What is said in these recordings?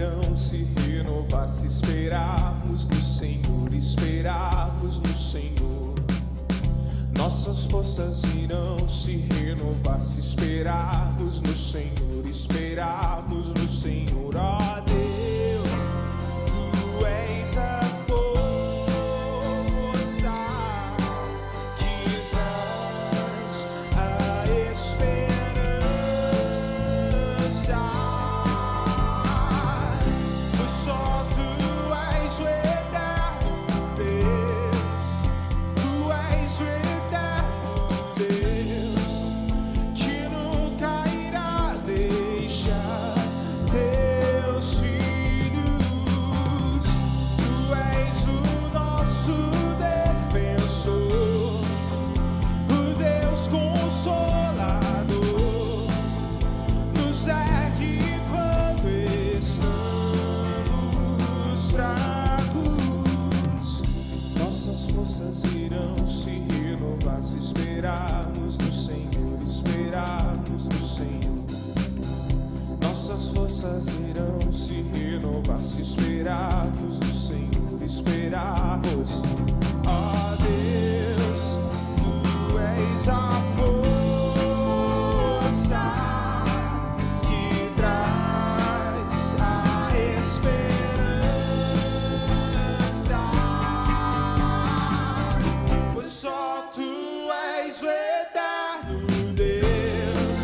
irão se renovar se esperarmos no Senhor, esperarmos no Senhor. Nossas forças irão se renovar se esperarmos no Senhor, esperarmos no Senhor. Ó Deus, Tu és a força que traz a esperança. Pois só Tu és o eterno Deus, Tu és o eterno Deus, que nunca irá deixar Teus filhos. Tu és o nosso defensor, o Deus Consolador, nos ergue quando estamos fracos. Nossas forças irão se renovar se esperarmos no Senhor, esperarmos no Senhor. Nossas forças irão se renovar se esperarmos no Senhor, esperarmos. Ó Deus, Tu és a força que traz a esperança. Pois só Tu és o eterno Deus,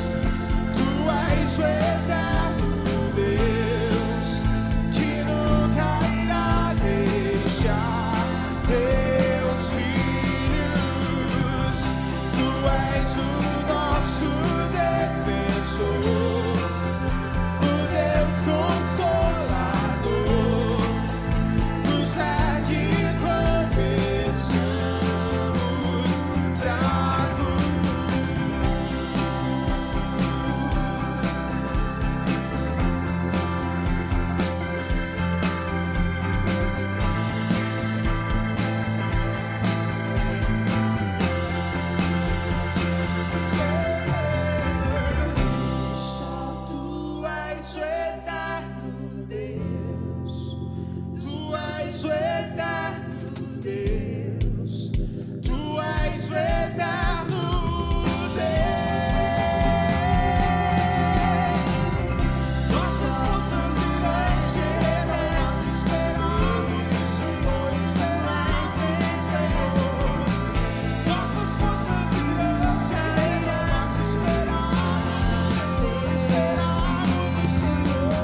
Tu és o eterno Deus, que nunca irá deixar Teus filhos. Tu és o nosso defensor, o Deus Consolador, nos ergue quando estamos fracos. Só Tu és o eterno Deus, Tu és o eterno Deus, Tu és o eterno Deus. Nossas forças irão se renovar se esperarmos no Senhor, esperarmos no Senhor. Nossas forças irão se renovar se esperarmos no Senhor, esperarmos no Senhor.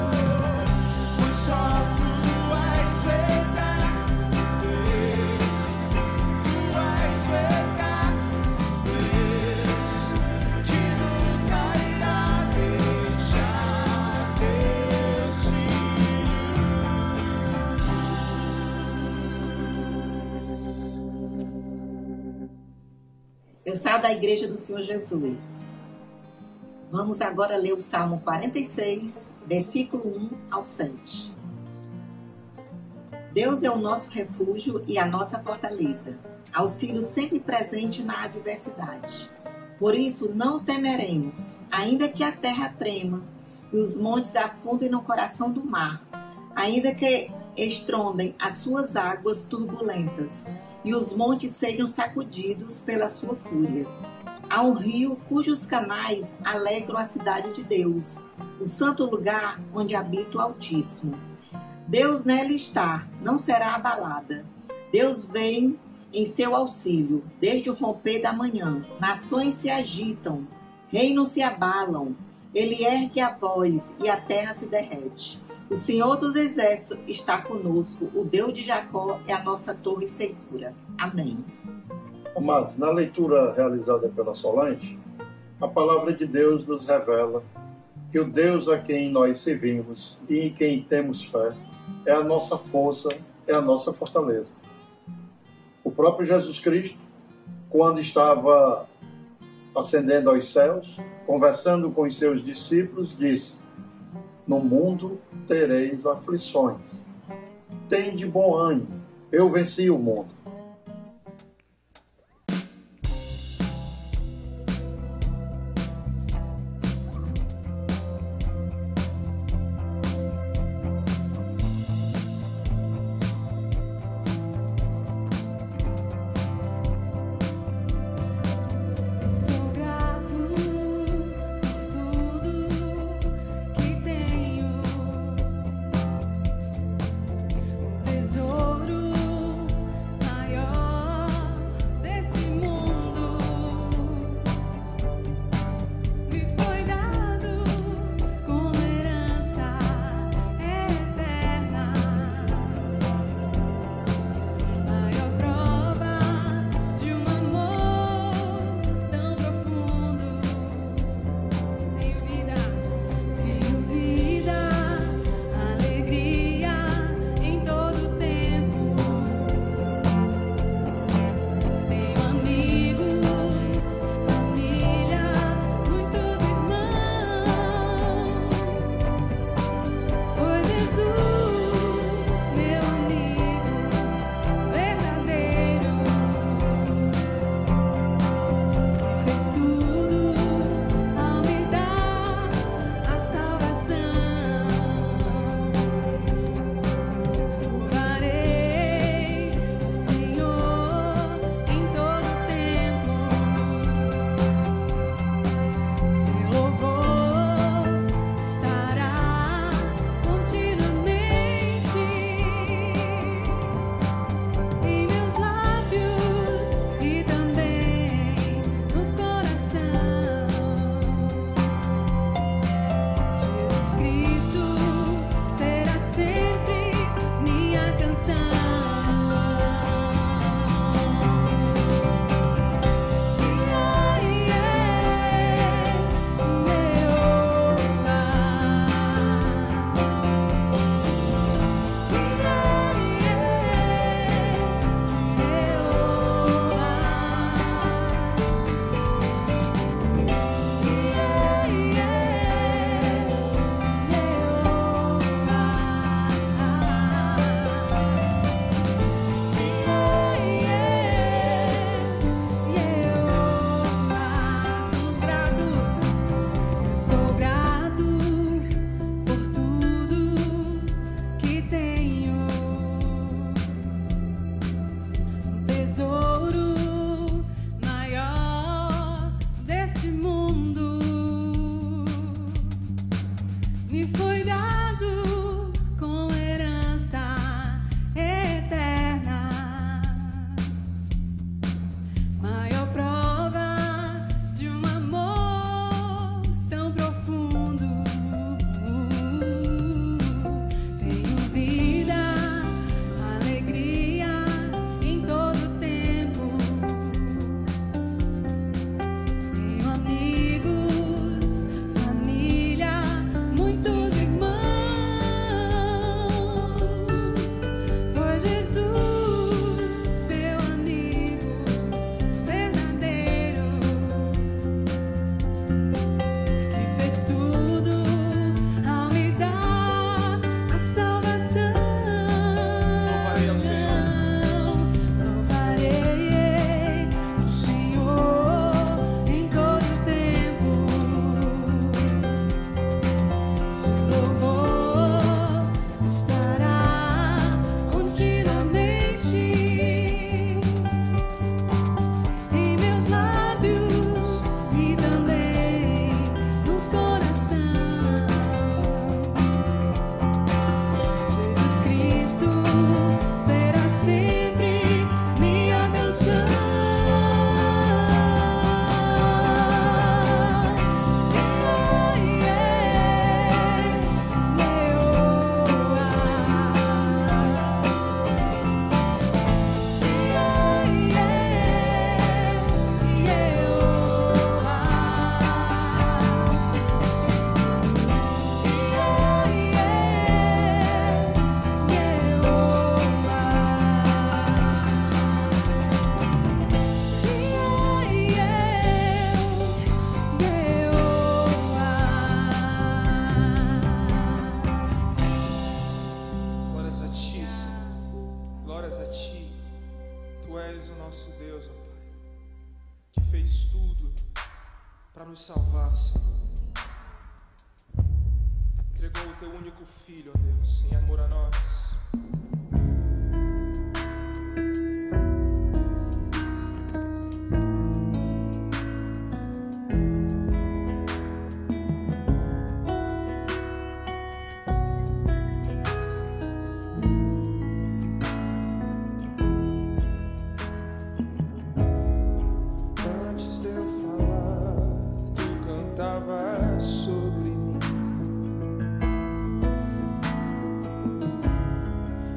Pois só Tu és o eterno Deus, Tu és o eterno Deus, que nunca irá deixar Teus filhos. Pensar da Igreja do Senhor Jesus. Vamos agora ler o Salmo 46, versículo 1 ao 7. Deus é o nosso refúgio e a nossa fortaleza, auxílio sempre presente na adversidade. Por isso não temeremos, ainda que a terra trema e os montes afundem no coração do mar, ainda que estrondem as suas águas turbulentas e os montes sejam sacudidos pela sua fúria. Há um rio cujos canais alegram a cidade de Deus, o santo lugar onde habita o Altíssimo. Deus nela está, não será abalada. Deus vem em seu auxílio, desde o romper da manhã. Nações se agitam, reinos se abalam. Ele ergue a voz e a terra se derrete. O Senhor dos Exércitos está conosco, o Deus de Jacó é a nossa torre segura. Amém. Amados, na leitura realizada pela Solange, a palavra de Deus nos revela que o Deus a quem nós servimos e em quem temos fé é a nossa força, é a nossa fortaleza. O próprio Jesus Cristo, quando estava ascendendo aos céus, conversando com os seus discípulos, disse: no mundo tereis aflições. Tende bom ânimo, eu venci o mundo. para nos salvar, Senhor. Entregou o teu único filho, ó Deus, em amor a nós. Sobre mim,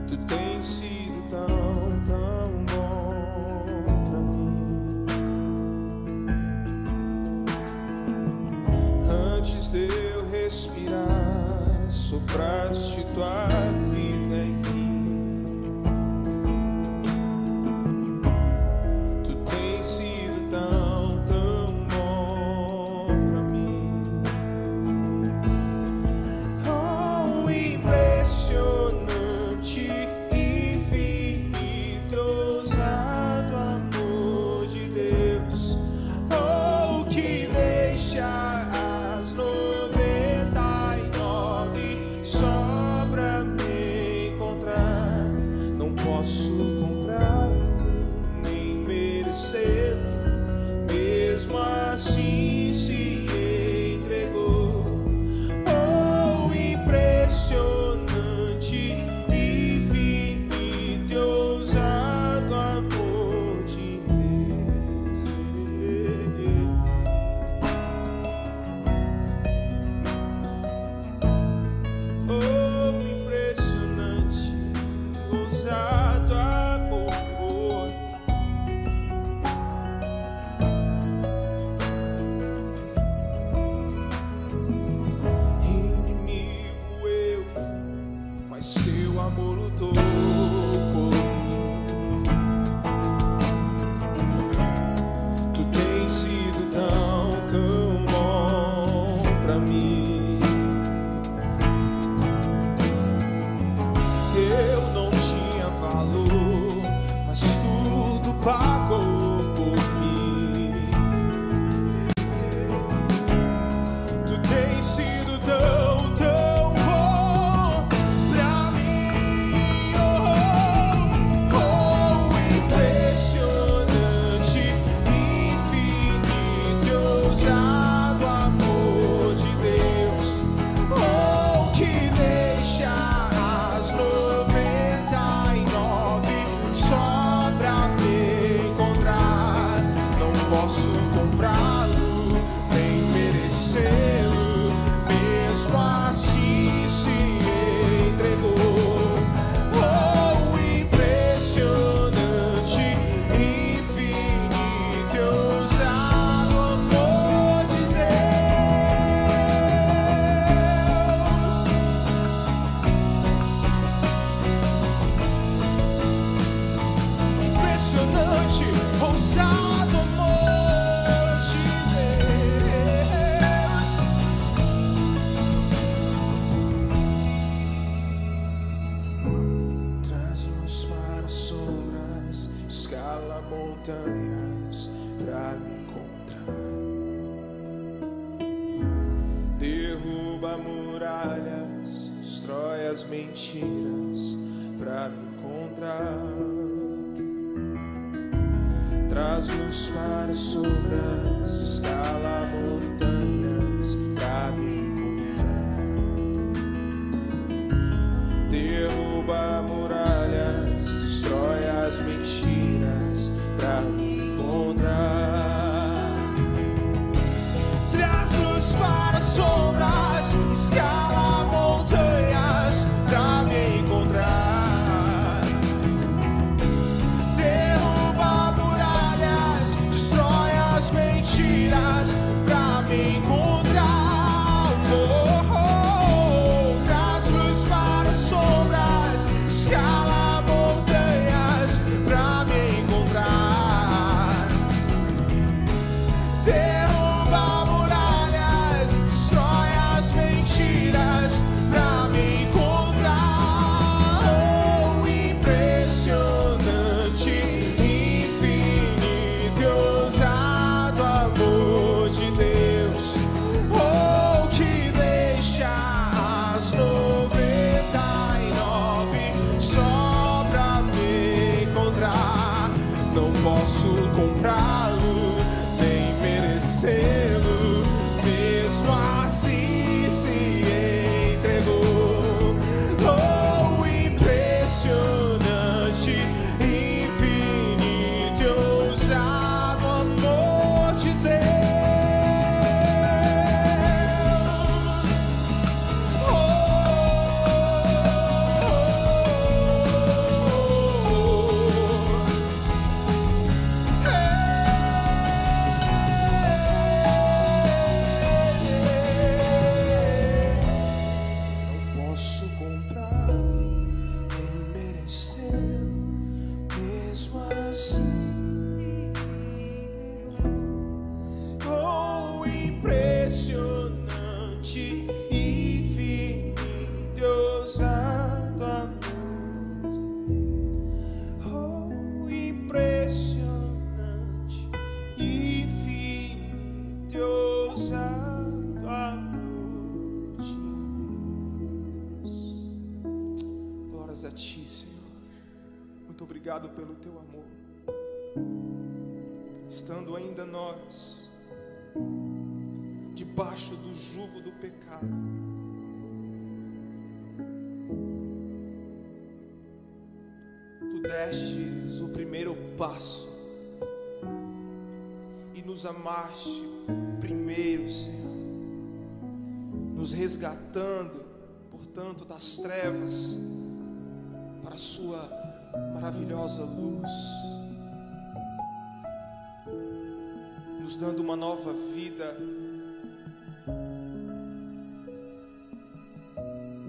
tu tens sido tão, tão bom pra mim. Antes de eu respirar, sopraste tua vida em mim. Tu tens sido tão, tão bom pra mim. Impressionante, infinito, ousado amor de Deus, oh, que deixa as 99 só pra me encontrar. Não posso comprar nem merecer, mesmo assim se entregou. Oh, impressionante, infinito, ousado amor de Deus. Oh, impressionante, ousado amor. Inimigo eu fui, mas teu amor lutou por mim. Tu tens sido tão, tão bom pra mim. Eu não tinha valor, mas tudo pagou por mim. Tu tens sido tão, tão bom pra mim. Oh, oh, impressionante, infinito, ousado amor de Deus, oh, que deixa as 99 só pra me encontrar. Não posso comprá-lo nem merecê-lo, mesmo assim se entregou. Oh, impressionante, infinito, ousado amor de Deus. Impressionante, ousado amor de Deus. Traz-nos para as sombras, escala montanhas pra me encontrar. Derruba muralhas, destrói as mentiras pra me encontrar. Traz-nos para as sombras, escala montanhas pra me encontrar. Derruba muralhas, destrói as mentiras pra me encontrar. Traz-nos para as sombras, escala montanhas pra me encontrar. Derruba muralhas, destrói as mentiras pra ousado amor de Deus. Glórias a Ti, Senhor. Muito obrigado pelo Teu amor. Estando ainda nós debaixo do jugo do pecado, Tu destes o primeiro passo e nos amaste primeiro, Senhor, nos resgatando, portanto, das trevas para a Sua maravilhosa luz, nos dando uma nova vida,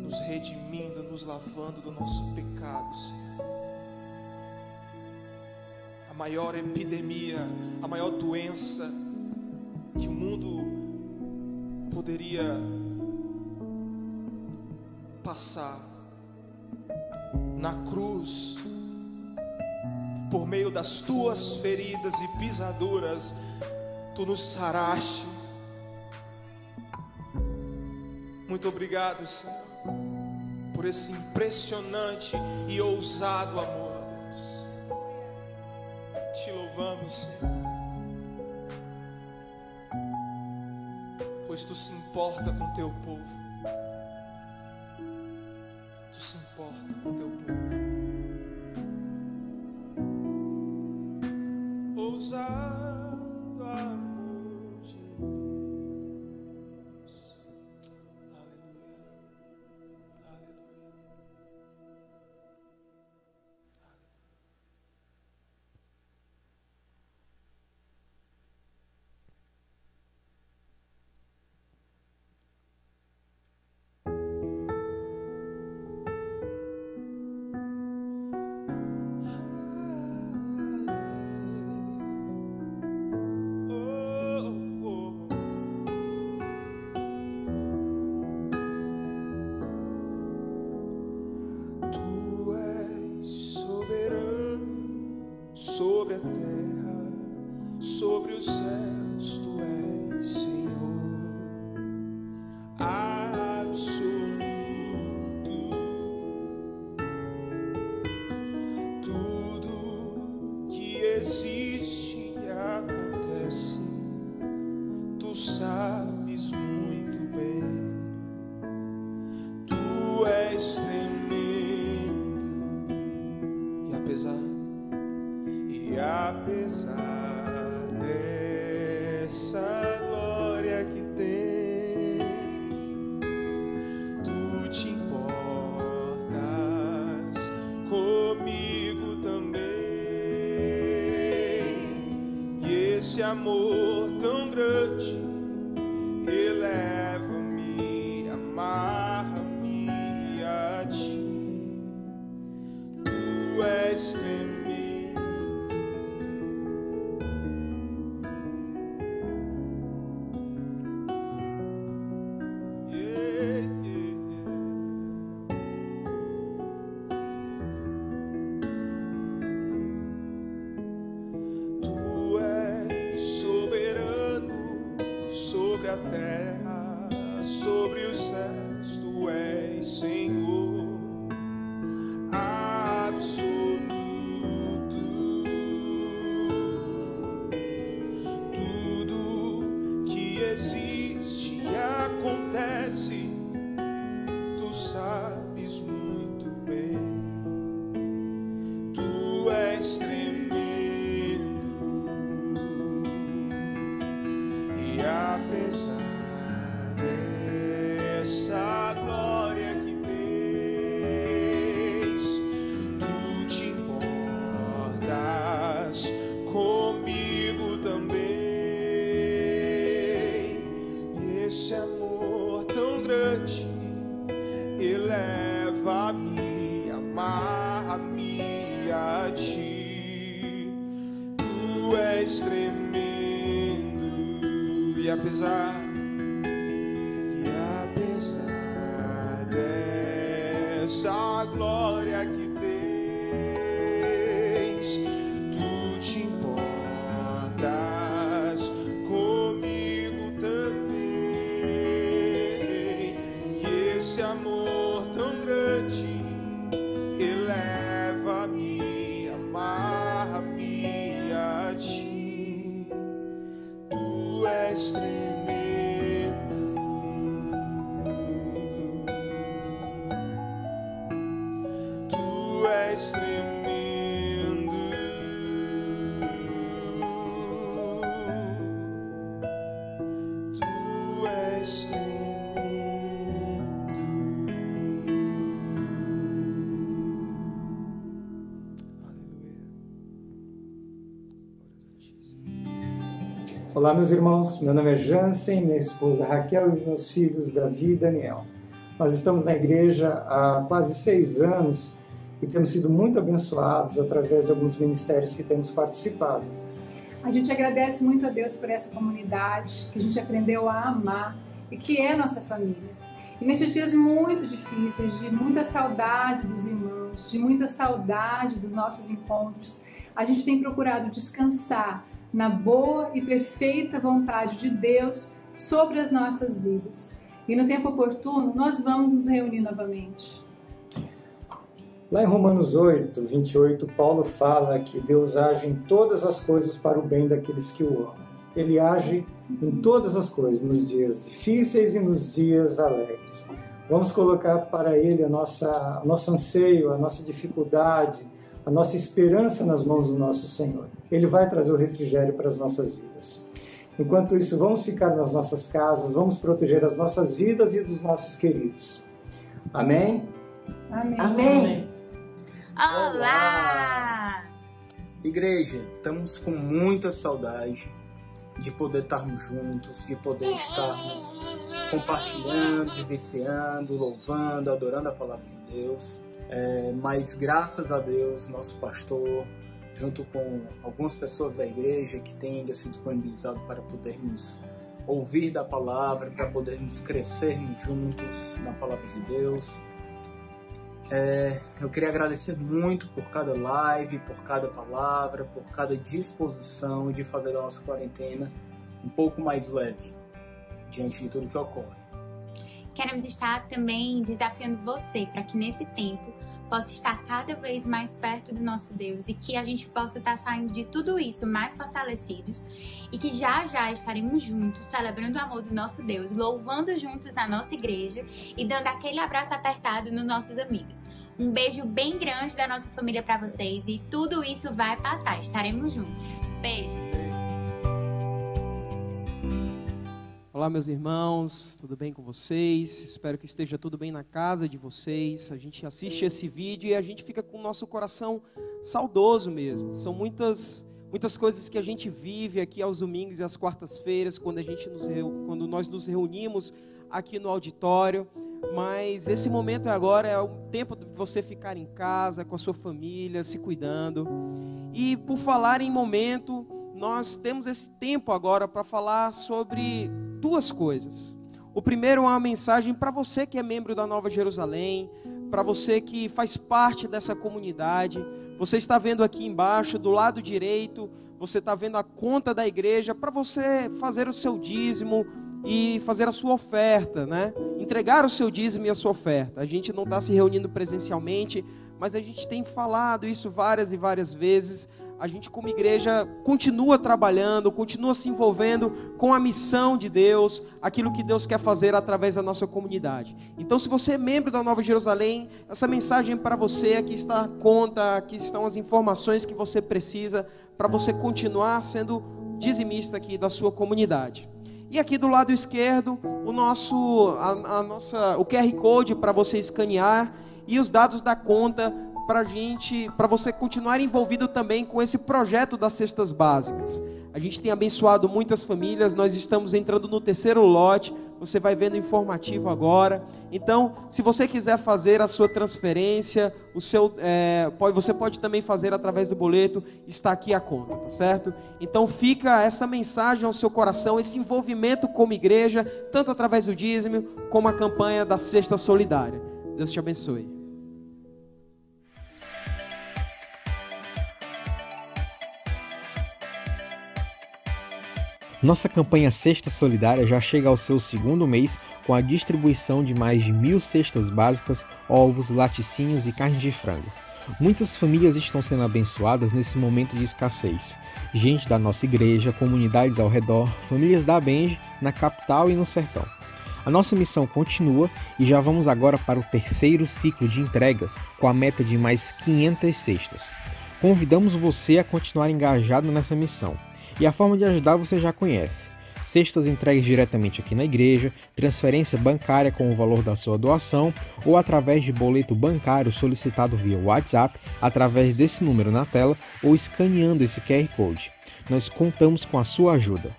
nos redimindo, nos lavando do nosso pecado, Senhor. A maior epidemia, a maior doença que o mundo poderia passar, na cruz, por meio das Tuas feridas e pisaduras, Tu nos saraste. Muito obrigado, Senhor, por esse impressionante e ousado amor, Deus. Te louvamos, Senhor, pois Tu se importa com Teu povo. Tu se importa com Teu povo. Ousado amor de Deus. Aleluia. Aleluia. Sobre a terra, sobre os céus, Tu és Senhor absoluto. Tudo que existe e acontece, Tu sabes muito bem. Tu és tremendo e apesar dessa glória que tens, Tu te importas comigo também. E esse amor tão grande eleva-me, amarra-me a Ti. Tu és tremendo. Sobre a terra, sobre os céus, Tu és Senhor absoluto. Tudo que existe e acontece, Tu sabes muito bem. Tu és tremendo. E apesar dessa glória que tens, Tu te importas comigo também. E esse amor tão grande eleva-me, amarra-me a Ti. Tu és tremendo. E apesar dessa glória que tens, Tu te importas comigo também. és tremendo. Tu és tremendo. Olá, meus irmãos, meu nome é Jansen, minha esposa Raquel e meus filhos Davi e Daniel. Nós estamos na igreja há quase 6 anos e temos sido muito abençoados através de alguns ministérios que temos participado. A gente agradece muito a Deus por essa comunidade que a gente aprendeu a amar e que é nossa família. E nesses dias muito difíceis, de muita saudade dos irmãos, de muita saudade dos nossos encontros, a gente tem procurado descansar na boa e perfeita vontade de Deus sobre as nossas vidas. E no tempo oportuno, nós vamos nos reunir novamente. Lá em Romanos 8, 28, Paulo fala que Deus age em todas as coisas para o bem daqueles que o amam. Ele age em todas as coisas, nos dias difíceis e nos dias alegres. Vamos colocar para Ele o nosso anseio, a nossa dificuldade, a nossa esperança nas mãos do nosso Senhor. Ele vai trazer o refrigério para as nossas vidas. Enquanto isso, vamos ficar nas nossas casas, vamos proteger as nossas vidas e dos nossos queridos. Amém? Amém. Amém. Olá! Igreja, estamos com muita saudade de poder estarmos juntos, de poder estarmos compartilhando, vivenciando, louvando, adorando a palavra de Deus. Mas graças a Deus, nosso pastor, junto com algumas pessoas da igreja que têm ainda se disponibilizado para podermos ouvir da palavra, para podermos crescermos juntos na palavra de Deus. Eu queria agradecer muito por cada live, por cada palavra, por cada disposição de fazer da nossa quarentena um pouco mais leve diante de tudo que ocorre. Queremos estar também desafiando você para que nesse tempo possa estar cada vez mais perto do nosso Deus e que a gente possa estar saindo de tudo isso mais fortalecidos e que já estaremos juntos celebrando o amor do nosso Deus, louvando juntos na nossa igreja e dando aquele abraço apertado nos nossos amigos. Um beijo bem grande da nossa família para vocês e tudo isso vai passar, estaremos juntos. Beijo! Olá, meus irmãos, tudo bem com vocês? Espero que esteja tudo bem na casa de vocês. A gente assiste esse vídeo e a gente fica com o nosso coração saudoso mesmo. São muitas coisas que a gente vive aqui aos domingos e às quartas-feiras, quando nós nos reunimos aqui no auditório. Mas esse momento agora é o tempo de você ficar em casa, com a sua família, se cuidando. E por falar em momento, nós temos esse tempo agora para falar sobre 2 coisas. O primeiro é uma mensagem para você que é membro da Nova Jerusalém, para você que faz parte dessa comunidade. Você está vendo aqui embaixo, do lado direito, você está vendo a conta da igreja, para você fazer o seu dízimo e fazer a sua oferta, né? Entregar o seu dízimo e a sua oferta. A gente não está se reunindo presencialmente, mas a gente tem falado isso várias e várias vezes. A gente como igreja continua trabalhando, continua se envolvendo com a missão de Deus, aquilo que Deus quer fazer através da nossa comunidade. Então, se você é membro da Nova Jerusalém, essa mensagem é para você. Aqui está a conta, aqui estão as informações que você precisa para você continuar sendo dizimista aqui da sua comunidade. E aqui do lado esquerdo, o QR Code para você escanear e os dados da conta para você continuar envolvido também com esse projeto das cestas básicas. A gente tem abençoado muitas famílias, nós estamos entrando no 3º lote, você vai vendo informativo agora. Então, se você quiser fazer a sua transferência, você pode também fazer através do boleto, está aqui a conta, tá certo? Então fica essa mensagem ao seu coração, esse envolvimento como igreja, tanto através do dízimo, como a campanha da Cesta Solidária. Deus te abençoe. Nossa campanha Cesta Solidária já chega ao seu 2º mês com a distribuição de mais de 1.000 cestas básicas, ovos, laticínios e carne de frango. Muitas famílias estão sendo abençoadas nesse momento de escassez. Gente da nossa igreja, comunidades ao redor, famílias da Benji, na capital e no sertão. A nossa missão continua e já vamos agora para o terceiro ciclo de entregas, com a meta de mais 500 cestas. Convidamos você a continuar engajado nessa missão. E a forma de ajudar você já conhece. Cestas entregues diretamente aqui na igreja, transferência bancária com o valor da sua doação ou através de boleto bancário solicitado via WhatsApp, através desse número na tela ou escaneando esse QR Code. Nós contamos com a sua ajuda.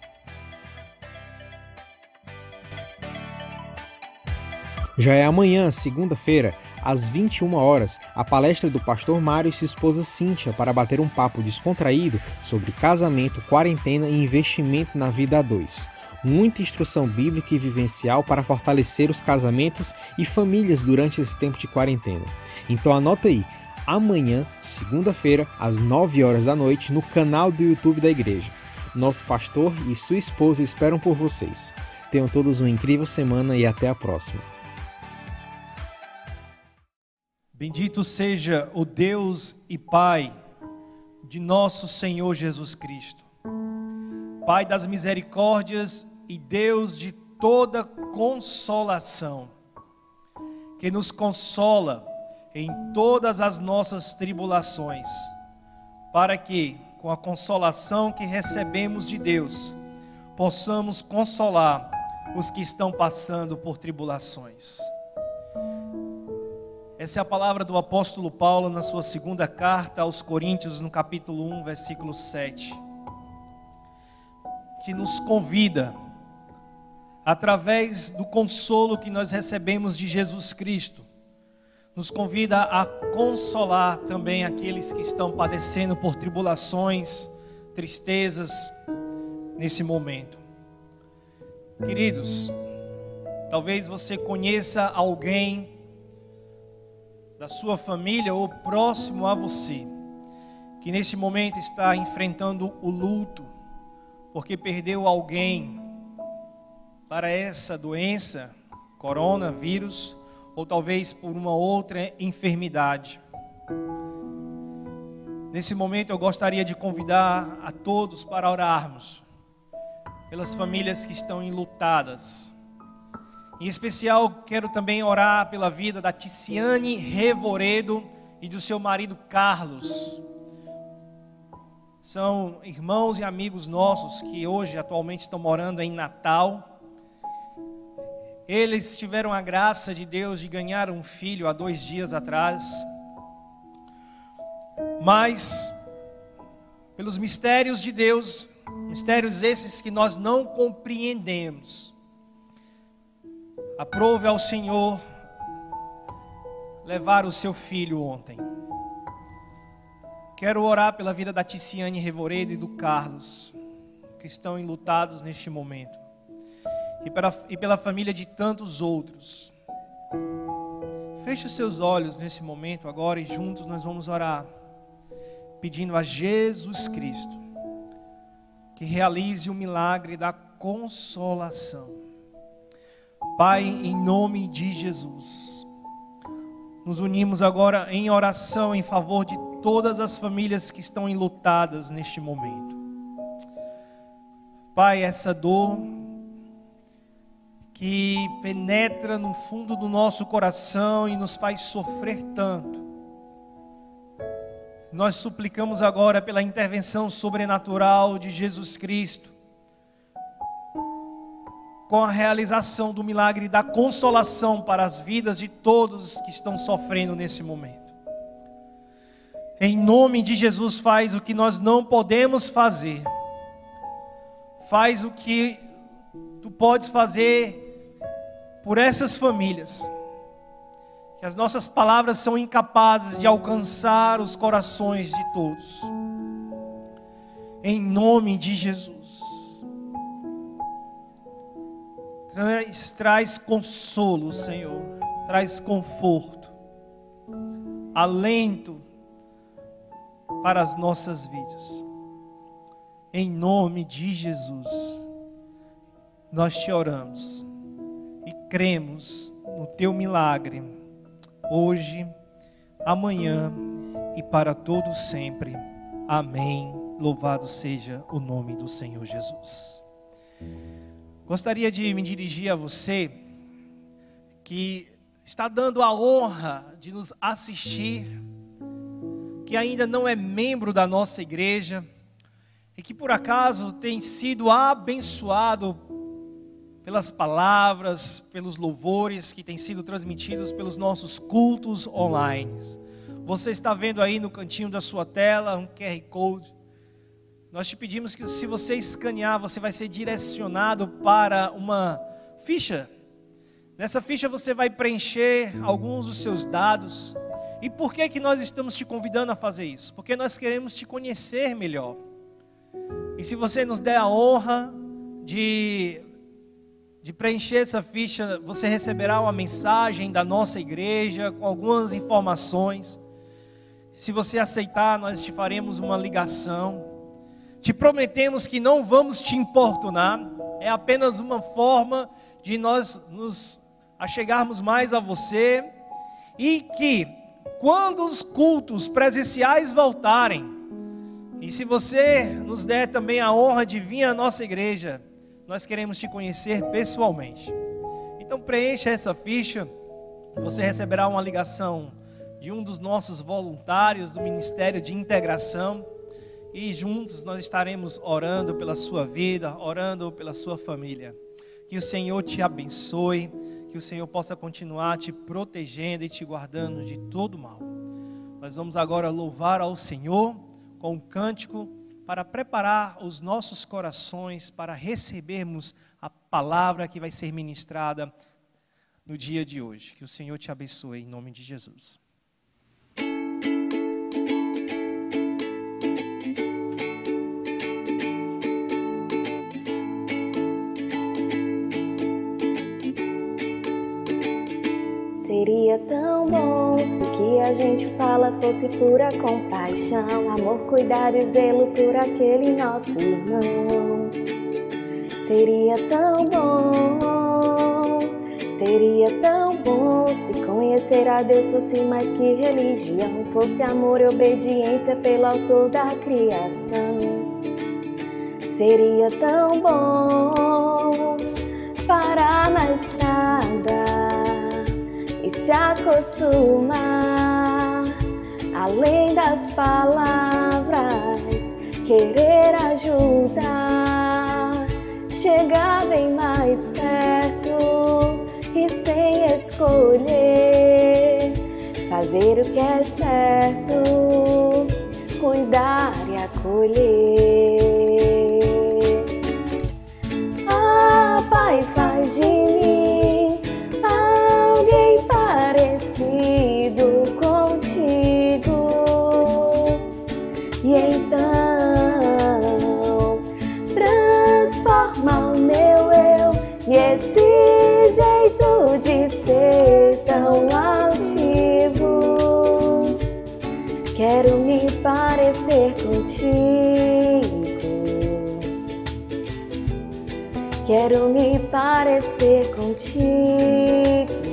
Já é amanhã, segunda-feira, às 21 horas, a palestra do pastor Mário e sua esposa Cíntia para bater um papo descontraído sobre casamento, quarentena e investimento na vida a dois. Muita instrução bíblica e vivencial para fortalecer os casamentos e famílias durante esse tempo de quarentena. Então anota aí, amanhã, segunda-feira, às 9 horas da noite, no canal do YouTube da igreja. Nosso pastor e sua esposa esperam por vocês. Tenham todos uma incrível semana e até a próxima. Bendito seja o Deus e Pai de nosso Senhor Jesus Cristo, Pai das misericórdias e Deus de toda consolação, que nos consola em todas as nossas tribulações, para que, com a consolação que recebemos de Deus, possamos consolar os que estão passando por tribulações. Essa é a palavra do apóstolo Paulo na sua segunda carta aos Coríntios, no capítulo 1, versículo 7, que nos convida, através do consolo que nós recebemos de Jesus Cristo, nos convida a consolar também aqueles que estão padecendo por tribulações, tristezas, nesse momento. Queridos, talvez você conheça alguém da sua família ou próximo a você, que neste momento está enfrentando o luto, porque perdeu alguém para essa doença, coronavírus, ou talvez por uma outra enfermidade. Nesse momento eu gostaria de convidar a todos para orarmos pelas famílias que estão enlutadas. Em especial, quero também orar pela vida da Ticiane Revoredo e do seu marido Carlos. São irmãos e amigos nossos que hoje atualmente estão morando em Natal. Eles tiveram a graça de Deus de ganhar um filho há 2 dias atrás. Mas, pelos mistérios de Deus, mistérios esses que nós não compreendemos, aprove ao Senhor levar o seu filho ontem. Quero orar pela vida da Ticiane Revoredo e do Carlos, que estão enlutados neste momento, e pela família de tantos outros. Feche os seus olhos nesse momento agora e juntos nós vamos orar, pedindo a Jesus Cristo que realize o milagre da consolação. Pai, em nome de Jesus, nos unimos agora em oração em favor de todas as famílias que estão enlutadas neste momento. Pai, essa dor que penetra no fundo do nosso coração e nos faz sofrer tanto, nós suplicamos agora pela intervenção sobrenatural de Jesus Cristo, com a realização do milagre da consolação para as vidas de todos que estão sofrendo nesse momento. Em nome de Jesus, faz o que nós não podemos fazer. Faz o que Tu podes fazer por essas famílias. Que as nossas palavras são incapazes de alcançar os corações de todos. Em nome de Jesus. Traz consolo, Senhor, traz conforto, alento para as nossas vidas. Em nome de Jesus, nós te oramos e cremos no teu milagre, hoje, amanhã e para todo sempre. Amém. Louvado seja o nome do Senhor Jesus. Gostaria de me dirigir a você que está dando a honra de nos assistir, que ainda não é membro da nossa igreja e que por acaso tem sido abençoado pelas palavras, pelos louvores que têm sido transmitidos pelos nossos cultos online. Você está vendo aí no cantinho da sua tela um QR Code. Nós te pedimos que, se você escanear, você vai ser direcionado para uma ficha. Nessa ficha você vai preencher alguns dos seus dados. E por que nós estamos te convidando a fazer isso? Porque nós queremos te conhecer melhor. E se você nos der a honra de preencher essa ficha, você receberá uma mensagem da nossa igreja com algumas informações. Se você aceitar, nós te faremos uma ligação. Te prometemos que não vamos te importunar. É apenas uma forma de nós nos achegarmos mais a você. E que quando os cultos presenciais voltarem, e se você nos der também a honra de vir à nossa igreja, nós queremos te conhecer pessoalmente. Então preencha essa ficha. Você receberá uma ligação de um dos nossos voluntários do Ministério de Integração. E juntos nós estaremos orando pela sua vida, orando pela sua família. Que o Senhor te abençoe, que o Senhor possa continuar te protegendo e te guardando de todo mal. Nós vamos agora louvar ao Senhor com um cântico para preparar os nossos corações para recebermos a palavra que vai ser ministrada no dia de hoje. Que o Senhor te abençoe em nome de Jesus. Seria tão bom se o que a gente fala fosse pura compaixão, amor, cuidado e zelo por aquele nosso irmão. Seria tão bom se conhecer a Deus fosse mais que religião, fosse amor e obediência pelo autor da criação. Seria tão bom parar na estrada e se acostumar, além das palavras, querer ajudar, chegar bem mais perto e sem escolher, fazer o que é certo, cuidar e acolher. Ah, Pai, faz de mim alguém parecido contigo, e então transforma o meu eu e esse jeito de ser tão altivo. Quero me parecer contigo, quero me parecer contigo.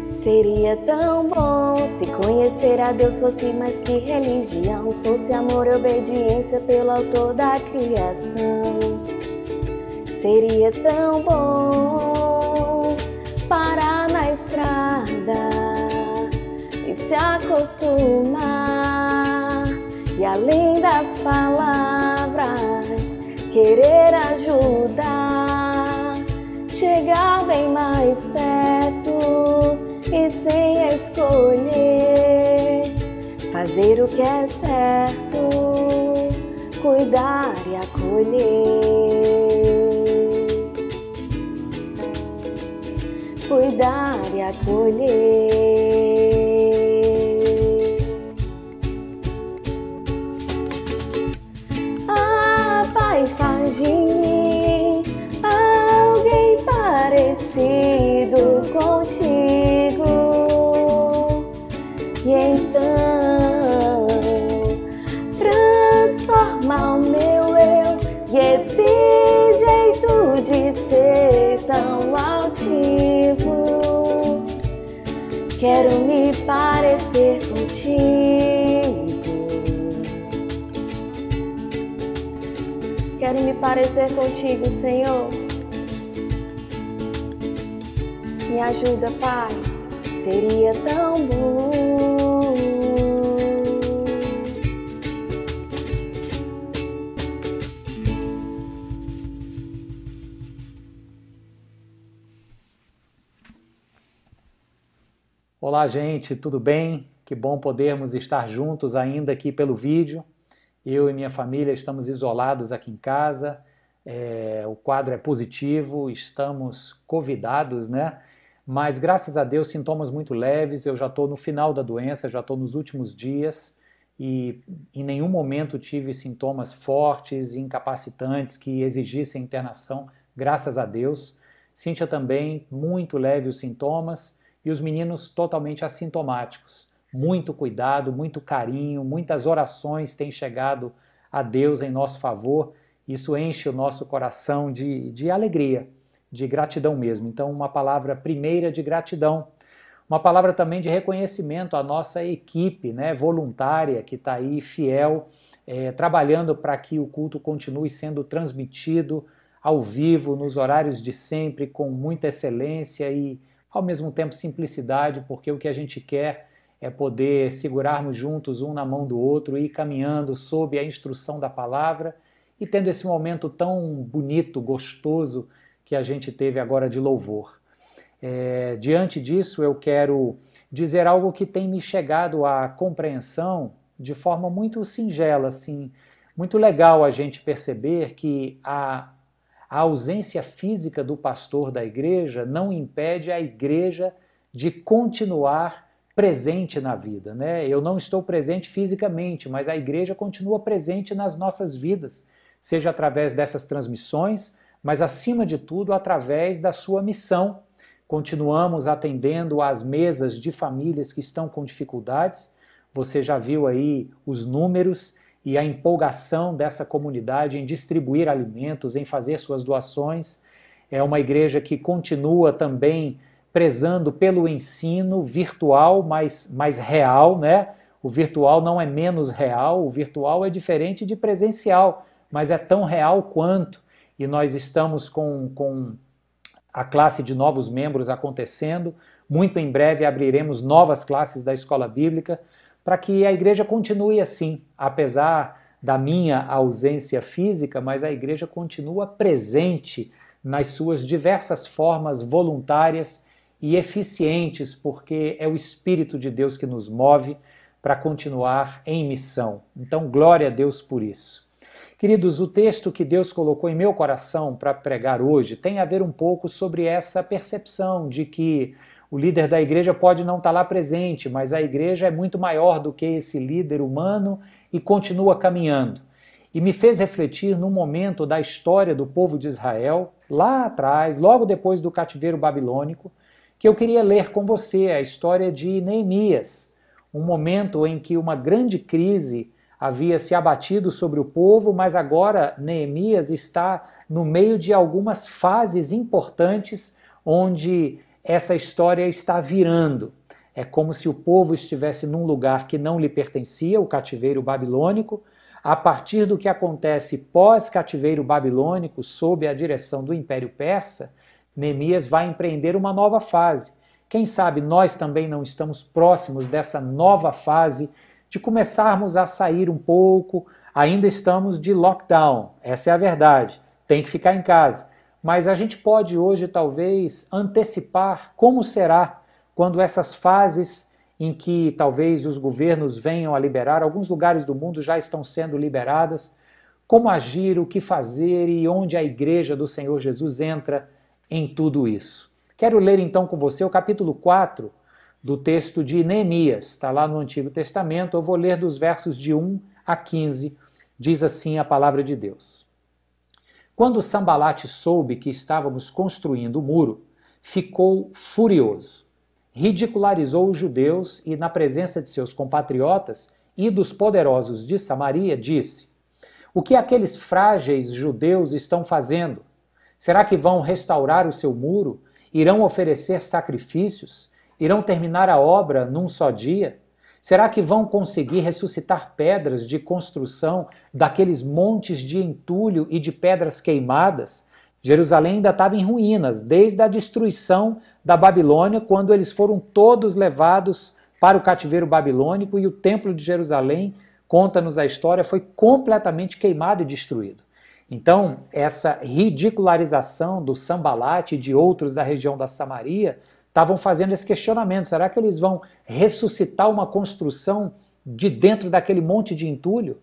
Seria tão bom se conhecer a Deus fosse mais que religião, fosse amor e obediência pelo autor da criação. Seria tão bom parar na estrada e se acostumar, e além das palavras, querer ajudar, chegar bem mais perto e sem escolher, fazer o que é certo, cuidar e acolher, cuidar e acolher. Ah, Pai, faz de mim alguém parecido contigo, e então transforma o meu eu e esse jeito de ser tão altivo. Quero me parecer contigo, quero me parecer contigo, Senhor. Me ajuda, Pai, seria tão bom. Olá, gente, tudo bem? Que bom podermos estar juntos ainda aqui pelo vídeo. Eu e minha família estamos isolados aqui em casa, o quadro é positivo, estamos covidados, né? Mas graças a Deus, sintomas muito leves, eu já estou no final da doença, já estou nos últimos dias e em nenhum momento tive sintomas fortes, incapacitantes que exigissem internação, graças a Deus. Cíntia também, muito leve os sintomas e os meninos totalmente assintomáticos. Muito cuidado, muito carinho, muitas orações têm chegado a Deus em nosso favor. Isso enche o nosso coração de alegria, de gratidão mesmo. Então, uma palavra primeira de gratidão, uma palavra também de reconhecimento à nossa equipe, né, voluntária, que está aí fiel, trabalhando para que o culto continue sendo transmitido ao vivo, nos horários de sempre, com muita excelência e, ao mesmo tempo, simplicidade, porque o que a gente quer é poder segurarmos juntos um na mão do outro e ir caminhando sob a instrução da palavra e tendo esse momento tão bonito, gostoso que a gente teve agora de louvor. Diante disso, eu quero dizer algo que tem me chegado à compreensão de forma muito singela, assim, muito legal a gente perceber que a ausência física do pastor da igreja não impede a igreja de continuar presente na vida, né? Eu não estou presente fisicamente, mas a igreja continua presente nas nossas vidas, seja através dessas transmissões, mas acima de tudo através da sua missão. Continuamos atendendo às mesas de famílias que estão com dificuldades. Você já viu aí os números e a empolgação dessa comunidade em distribuir alimentos, em fazer suas doações. É uma igreja que continua também prezando pelo ensino virtual, mais real, né? O virtual não é menos real, o virtual é diferente de presencial, mas é tão real quanto. E nós estamos com a classe de novos membros acontecendo. Muito em breve abriremos novas classes da Escola Bíblica para que a igreja continue assim, apesar da minha ausência física, mas a igreja continua presente nas suas diversas formas voluntárias e eficientes, porque é o Espírito de Deus que nos move para continuar em missão. Então, glória a Deus por isso. Queridos, o texto que Deus colocou em meu coração para pregar hoje tem a ver um pouco sobre essa percepção de que o líder da igreja pode não estar lá presente, mas a igreja é muito maior do que esse líder humano e continua caminhando. E me fez refletir num momento da história do povo de Israel, lá atrás, logo depois do cativeiro babilônico, que eu queria ler com você a história de Neemias, um momento em que uma grande crise havia se abatido sobre o povo, mas agora Neemias está no meio de algumas fases importantes onde essa história está virando. É como se o povo estivesse num lugar que não lhe pertencia, o cativeiro babilônico. A partir do que acontece pós-cativeiro babilônico, sob a direção do Império Persa, Neemias vai empreender uma nova fase. Quem sabe nós também não estamos próximos dessa nova fase, de começarmos a sair um pouco. Ainda estamos de lockdown, essa é a verdade, tem que ficar em casa. Mas a gente pode hoje talvez antecipar como será quando essas fases em que talvez os governos venham a liberar, alguns lugares do mundo já estão sendo liberadas, como agir, o que fazer e onde a igreja do Senhor Jesus entra em tudo isso. Quero ler então com você o capítulo 4 do texto de Neemias, está lá no Antigo Testamento. Eu vou ler dos versos de 1 a 15, diz assim a palavra de Deus. Quando Sambalate soube que estávamos construindo o muro, ficou furioso. Ridicularizou os judeus e, na presença de seus compatriotas e dos poderosos de Samaria, disse: o que aqueles frágeis judeus estão fazendo? Será que vão restaurar o seu muro? Irão oferecer sacrifícios? Irão terminar a obra num só dia? Será que vão conseguir ressuscitar pedras de construção daqueles montes de entulho e de pedras queimadas? Jerusalém ainda estava em ruínas, desde a destruição da Babilônia, quando eles foram todos levados para o cativeiro babilônico e o templo de Jerusalém, conta-nos a história, foi completamente queimado e destruído. Então, essa ridicularização do Sanbalat e de outros da região da Samaria estavam fazendo esse questionamento. Será que eles vão ressuscitar uma construção de dentro daquele monte de entulho?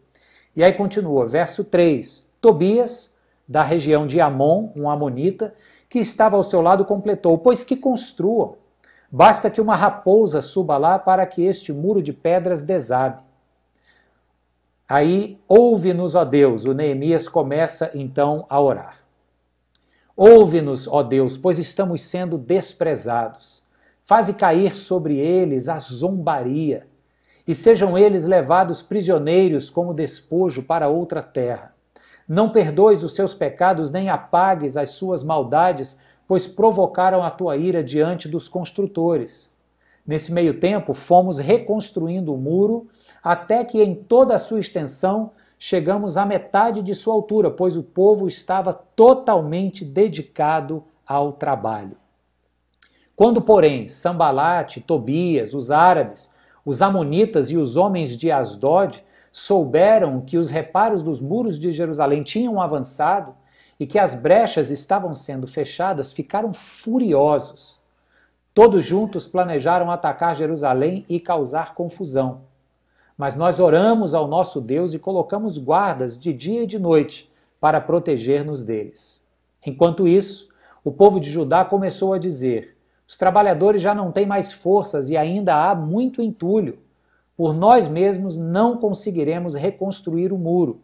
E aí continua, verso 3. Tobias, da região de Amon, um amonita, que estava ao seu lado, completou: pois que construam. Basta que uma raposa suba lá para que este muro de pedras desabe. Aí, ouve-nos, ó Deus. O Neemias começa então a orar. Ouve-nos, ó Deus, pois estamos sendo desprezados. Faze cair sobre eles a zombaria, e sejam eles levados prisioneiros como despojo para outra terra. Não perdoes os seus pecados, nem apagues as suas maldades, pois provocaram a tua ira diante dos construtores. Nesse meio tempo, fomos reconstruindo o muro, até que em toda a sua extensão chegamos à metade de sua altura, pois o povo estava totalmente dedicado ao trabalho. Quando, porém, Sanbalat, Tobias, os árabes, os amonitas e os homens de Asdod souberam que os reparos dos muros de Jerusalém tinham avançado e que as brechas estavam sendo fechadas, ficaram furiosos. Todos juntos planejaram atacar Jerusalém e causar confusão. Mas nós oramos ao nosso Deus e colocamos guardas de dia e de noite para proteger-nos deles. Enquanto isso, o povo de Judá começou a dizer: os trabalhadores já não têm mais forças e ainda há muito entulho. Por nós mesmos não conseguiremos reconstruir o muro.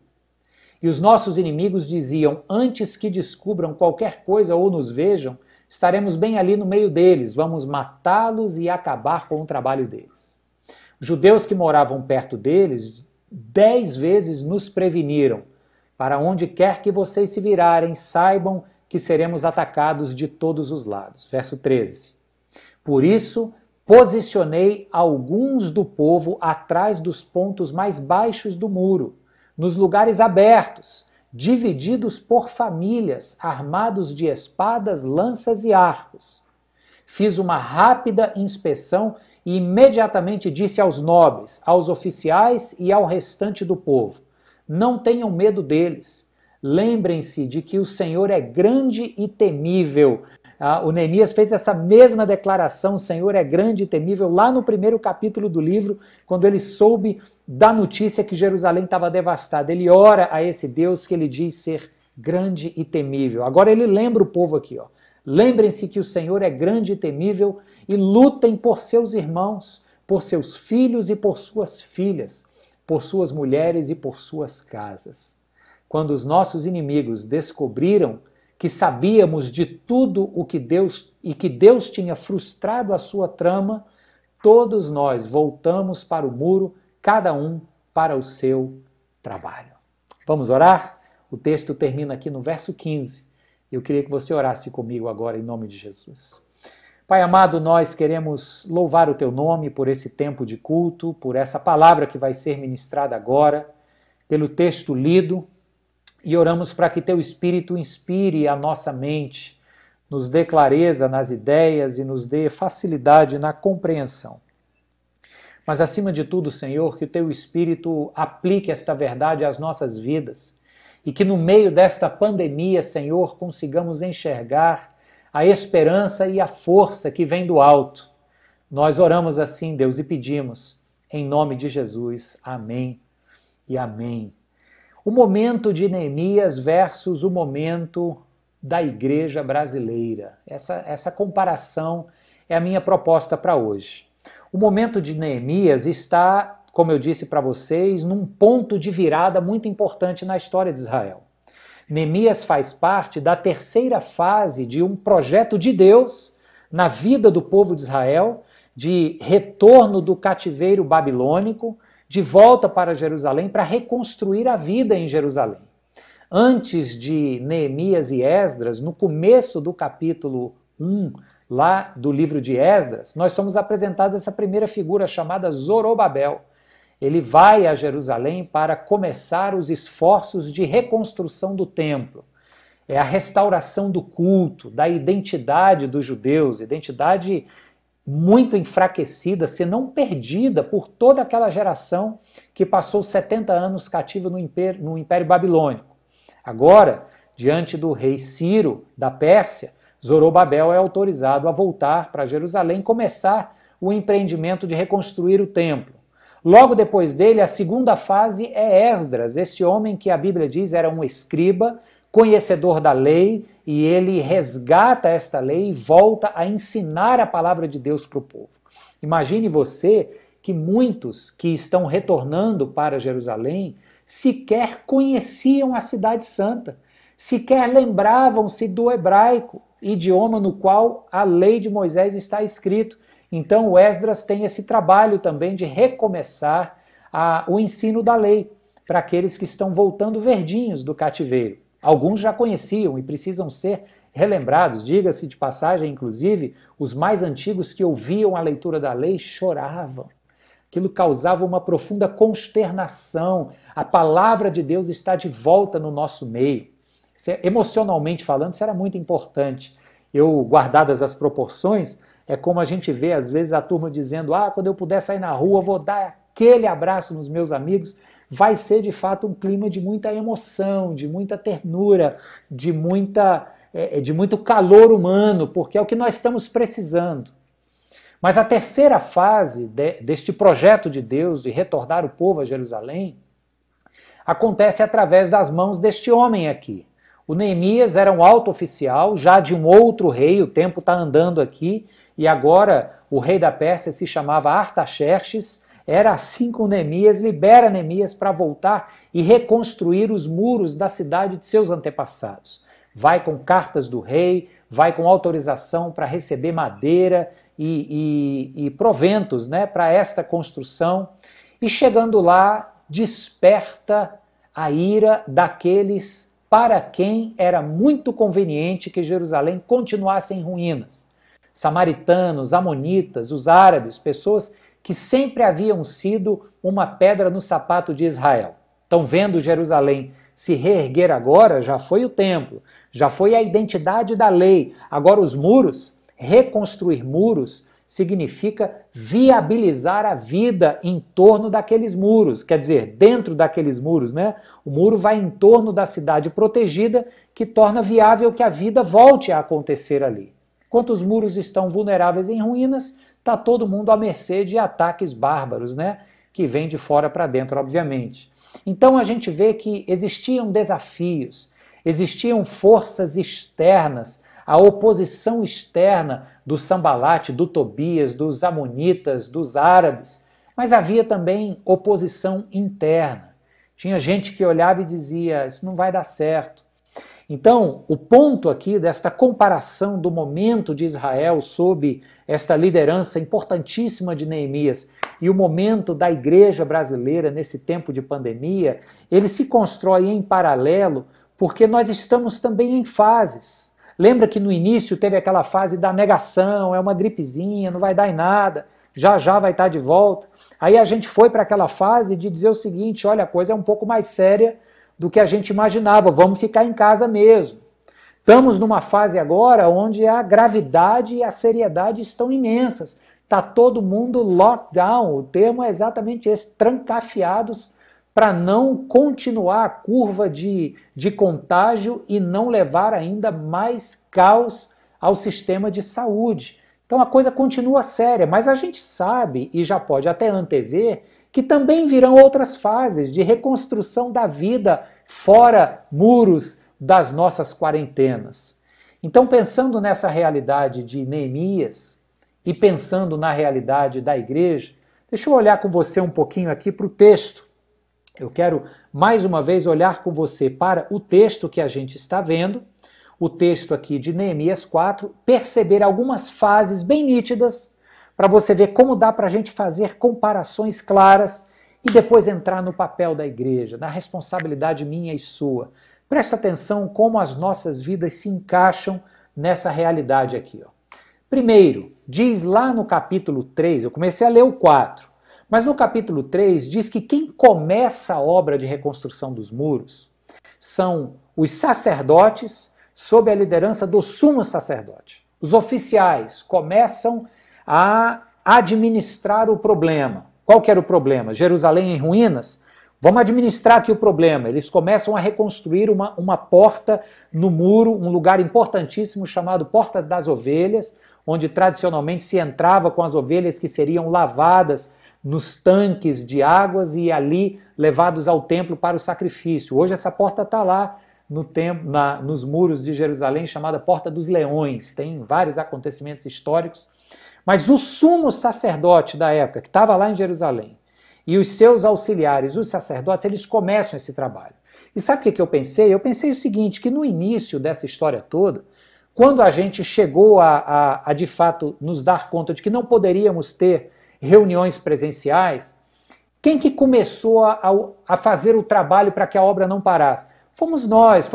E os nossos inimigos diziam: antes que descubram qualquer coisa ou nos vejam, estaremos bem ali no meio deles, vamos matá-los e acabar com o trabalho deles. Os judeus que moravam perto deles 10 vezes nos preveniram: para onde quer que vocês se virarem, saibam que seremos atacados de todos os lados. Verso 13. Por isso, posicionei alguns do povo atrás dos pontos mais baixos do muro, nos lugares abertos, divididos por famílias, armados de espadas, lanças e arcos. Fiz uma rápida inspeção e imediatamente disse aos nobres, aos oficiais e ao restante do povo: não tenham medo deles. Lembrem-se de que o Senhor é grande e temível. O Neemias fez essa mesma declaração: o Senhor é grande e temível, lá no primeiro capítulo do livro, quando ele soube da notícia que Jerusalém estava devastada. Ele ora a esse Deus que ele diz ser grande e temível. Agora ele lembra o povo aqui, ó. Lembrem-se que o Senhor é grande e temível e lutem por seus irmãos, por seus filhos e por suas filhas, por suas mulheres e por suas casas. Quando os nossos inimigos descobriram que sabíamos de tudo o que Deus tinha frustrado a sua trama, todos nós voltamos para o muro, cada um para o seu trabalho. Vamos orar? O texto termina aqui no verso 15. Eu queria que você orasse comigo agora em nome de Jesus. Pai amado, nós queremos louvar o teu nome por esse tempo de culto, por essa palavra que vai ser ministrada agora, pelo texto lido, e oramos para que teu Espírito inspire a nossa mente, nos dê clareza nas ideias e nos dê facilidade na compreensão. Mas acima de tudo, Senhor, que o teu Espírito aplique esta verdade às nossas vidas e que no meio desta pandemia, Senhor, consigamos enxergar a esperança e a força que vem do alto. Nós oramos assim, Deus, e pedimos em nome de Jesus. Amém e amém. O momento de Neemias versus o momento da igreja brasileira. Essa comparação é a minha proposta para hoje. O momento de Neemias está, como eu disse para vocês, num ponto de virada muito importante na história de Israel. Neemias faz parte da terceira fase de um projeto de Deus na vida do povo de Israel, de retorno do cativeiro babilônico, de volta para Jerusalém, para reconstruir a vida em Jerusalém. Antes de Neemias e Esdras, no começo do capítulo 1, lá do livro de Esdras, nós somos apresentados essa primeira figura chamada Zorobabel. Ele vai a Jerusalém para começar os esforços de reconstrução do templo. é a restauração do culto, da identidade dos judeus, identidade muito enfraquecida, se não perdida por toda aquela geração que passou 70 anos cativa no Império Babilônico. Agora, diante do rei Ciro, da Pérsia, Zorobabel é autorizado a voltar para Jerusalém e começar o empreendimento de reconstruir o templo. Logo depois dele, a segunda fase é Esdras, esse homem que a Bíblia diz era um escriba, conhecedor da lei, e ele resgata esta lei e volta a ensinar a palavra de Deus para o povo. Imagine você que muitos que estão retornando para Jerusalém sequer conheciam a Cidade Santa, sequer lembravam-se do hebraico, idioma no qual a lei de Moisés está escrito. Então o Esdras tem esse trabalho também de recomeçar o ensino da lei para aqueles que estão voltando verdinhos do cativeiro. Alguns já conheciam e precisam ser relembrados. Diga-se de passagem, inclusive, os mais antigos que ouviam a leitura da lei choravam. Aquilo causava uma profunda consternação. A palavra de Deus está de volta no nosso meio. Emocionalmente falando, isso era muito importante. Eu, guardadas as proporções, é como a gente vê às vezes a turma dizendo: quando eu puder sair na rua, vou dar aquele abraço nos meus amigos. Vai ser de fato um clima de muita emoção, de muita ternura, de muito calor humano, porque é o que nós estamos precisando. Mas a terceira fase deste projeto de Deus de retornar o povo a Jerusalém acontece através das mãos deste homem aqui. O Neemias era um alto oficial, já de um outro rei, o tempo está andando aqui, e agora o rei da Pérsia se chamava Artaxerxes. Era assim com Neemias, libera Neemias para voltar e reconstruir os muros da cidade de seus antepassados. Vai com cartas do rei, vai com autorização para receber madeira e proventos, né, para esta construção. E chegando lá, desperta a ira daqueles para quem era muito conveniente que Jerusalém continuasse em ruínas. Samaritanos, amonitas, os árabes, pessoas que sempre haviam sido uma pedra no sapato de Israel. Estão vendo Jerusalém se reerguer agora, já foi o templo, já foi a identidade da lei. Agora os muros, reconstruir muros, significa viabilizar a vida em torno daqueles muros. Quer dizer, dentro daqueles muros, né? O muro vai em torno da cidade protegida, que torna viável que a vida volte a acontecer ali. Enquanto os muros estão vulneráveis em ruínas, está todo mundo à mercê de ataques bárbaros, né? Que vêm de fora para dentro, obviamente. Então a gente vê que existiam desafios, existiam forças externas, a oposição externa do Sambalate, do Tobias, dos amonitas, dos árabes, mas havia também oposição interna. Tinha gente que olhava e dizia: isso não vai dar certo. Então, o ponto aqui desta comparação do momento de Israel sob esta liderança importantíssima de Neemias e o momento da igreja brasileira nesse tempo de pandemia, ele se constrói em paralelo porque nós estamos também em fases. Lembra que no início teve aquela fase da negação, é uma gripezinha, não vai dar em nada, já já vai estar de volta. Aí a gente foi para aquela fase de dizer o seguinte: olha, a coisa é um pouco mais séria do que a gente imaginava, vamos ficar em casa mesmo. Estamos numa fase agora onde a gravidade e a seriedade estão imensas. Está todo mundo lockdown, o termo é exatamente esse, trancafiados para não continuar a curva de contágio e não levar ainda mais caos ao sistema de saúde. Então a coisa continua séria, mas a gente sabe, e já pode até antever, que também virão outras fases de reconstrução da vida fora muros das nossas quarentenas. Então, pensando nessa realidade de Neemias e pensando na realidade da igreja, deixa eu olhar com você um pouquinho aqui para o texto. Eu quero, mais uma vez, olhar com você para o texto que a gente está vendo, o texto aqui de Neemias 4, perceber algumas fases bem nítidas, para você ver como dá para a gente fazer comparações claras e depois entrar no papel da igreja, na responsabilidade minha e sua. Presta atenção como as nossas vidas se encaixam nessa realidade aqui. Primeiro, diz lá no capítulo 3, eu comecei a ler o 4, mas no capítulo 3 diz que quem começa a obra de reconstrução dos muros são os sacerdotes, sob a liderança do sumo sacerdote. Os oficiais começam a administrar o problema. Qual que era o problema? Jerusalém em ruínas? Vamos administrar aqui o problema. Eles começam a reconstruir uma porta no muro, um lugar importantíssimo chamado Porta das Ovelhas, onde tradicionalmente se entrava com as ovelhas que seriam lavadas nos tanques de águas e ali levados ao templo para o sacrifício. Hoje essa porta está lá no templo, nos muros de Jerusalém, chamada Porta dos Leões. Tem vários acontecimentos históricos. Mas o sumo sacerdote da época, que estava lá em Jerusalém, e os seus auxiliares, os sacerdotes, eles começam esse trabalho. E sabe o que eu pensei? Eu pensei o seguinte, que no início dessa história toda, quando a gente chegou a de fato nos dar conta de que não poderíamos ter reuniões presenciais, quem que começou a fazer o trabalho para que a obra não parasse? Fomos nós,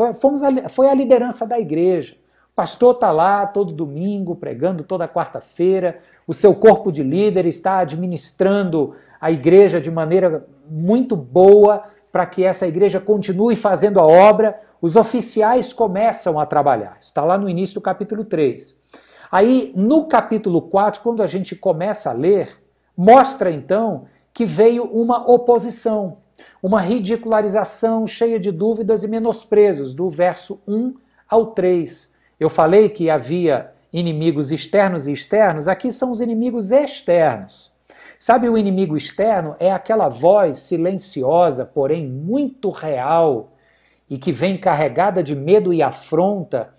foi a liderança da igreja. O pastor está lá todo domingo, pregando toda quarta-feira, o seu corpo de líder está administrando a igreja de maneira muito boa para que essa igreja continue fazendo a obra. Os oficiais começam a trabalhar. Está lá no início do capítulo 3. Aí, no capítulo 4, quando a gente começa a ler, mostra então que veio uma oposição, uma ridicularização cheia de dúvidas e menosprezos, do verso 1 ao 3. Eu falei que havia inimigos externos e externos, aqui são os inimigos externos. Sabe, o inimigo externo é aquela voz silenciosa, porém muito real, e que vem carregada de medo e afronta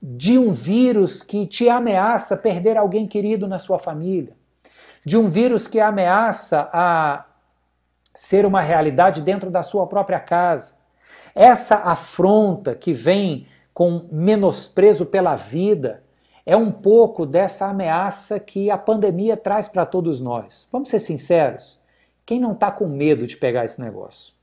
de um vírus que te ameaça perder alguém querido na sua família, de um vírus que ameaça a ser uma realidade dentro da sua própria casa. Essa afronta que vem com menosprezo pela vida é um pouco dessa ameaça que a pandemia traz para todos nós. Vamos ser sinceros, quem não está com medo de pegar esse negócio?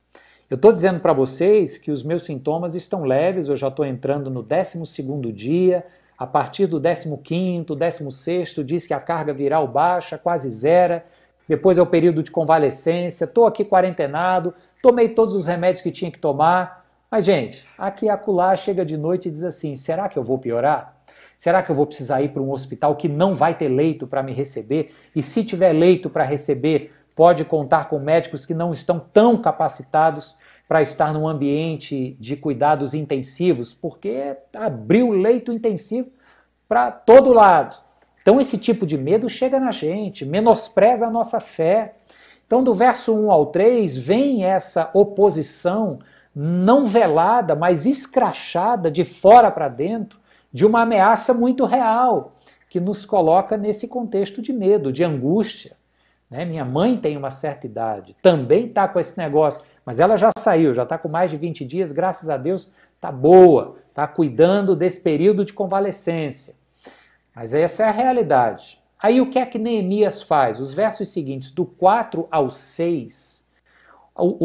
Eu estou dizendo para vocês que os meus sintomas estão leves, eu já estou entrando no 12º dia, a partir do 15º, 16º, diz que a carga viral baixa, quase zero, depois é o período de convalescência, estou aqui quarentenado, tomei todos os remédios que tinha que tomar, mas gente, aqui e acolá chega de noite e diz assim, será que eu vou piorar? Será que eu vou precisar ir para um hospital que não vai ter leito para me receber? E se tiver leito para receber, pode contar com médicos que não estão tão capacitados para estar num ambiente de cuidados intensivos, porque abriu leito intensivo para todo lado. Então esse tipo de medo chega na gente, menospreza a nossa fé. Então do verso 1 ao 3 vem essa oposição não velada, mas escrachada de fora para dentro, de uma ameaça muito real, que nos coloca nesse contexto de medo, de angústia. Minha mãe tem uma certa idade, também está com esse negócio, mas ela já saiu, já está com mais de 20 dias, graças a Deus, está boa, está cuidando desse período de convalescência. Mas essa é a realidade. Aí o que é que Neemias faz? Os versos seguintes, do 4 ao 6,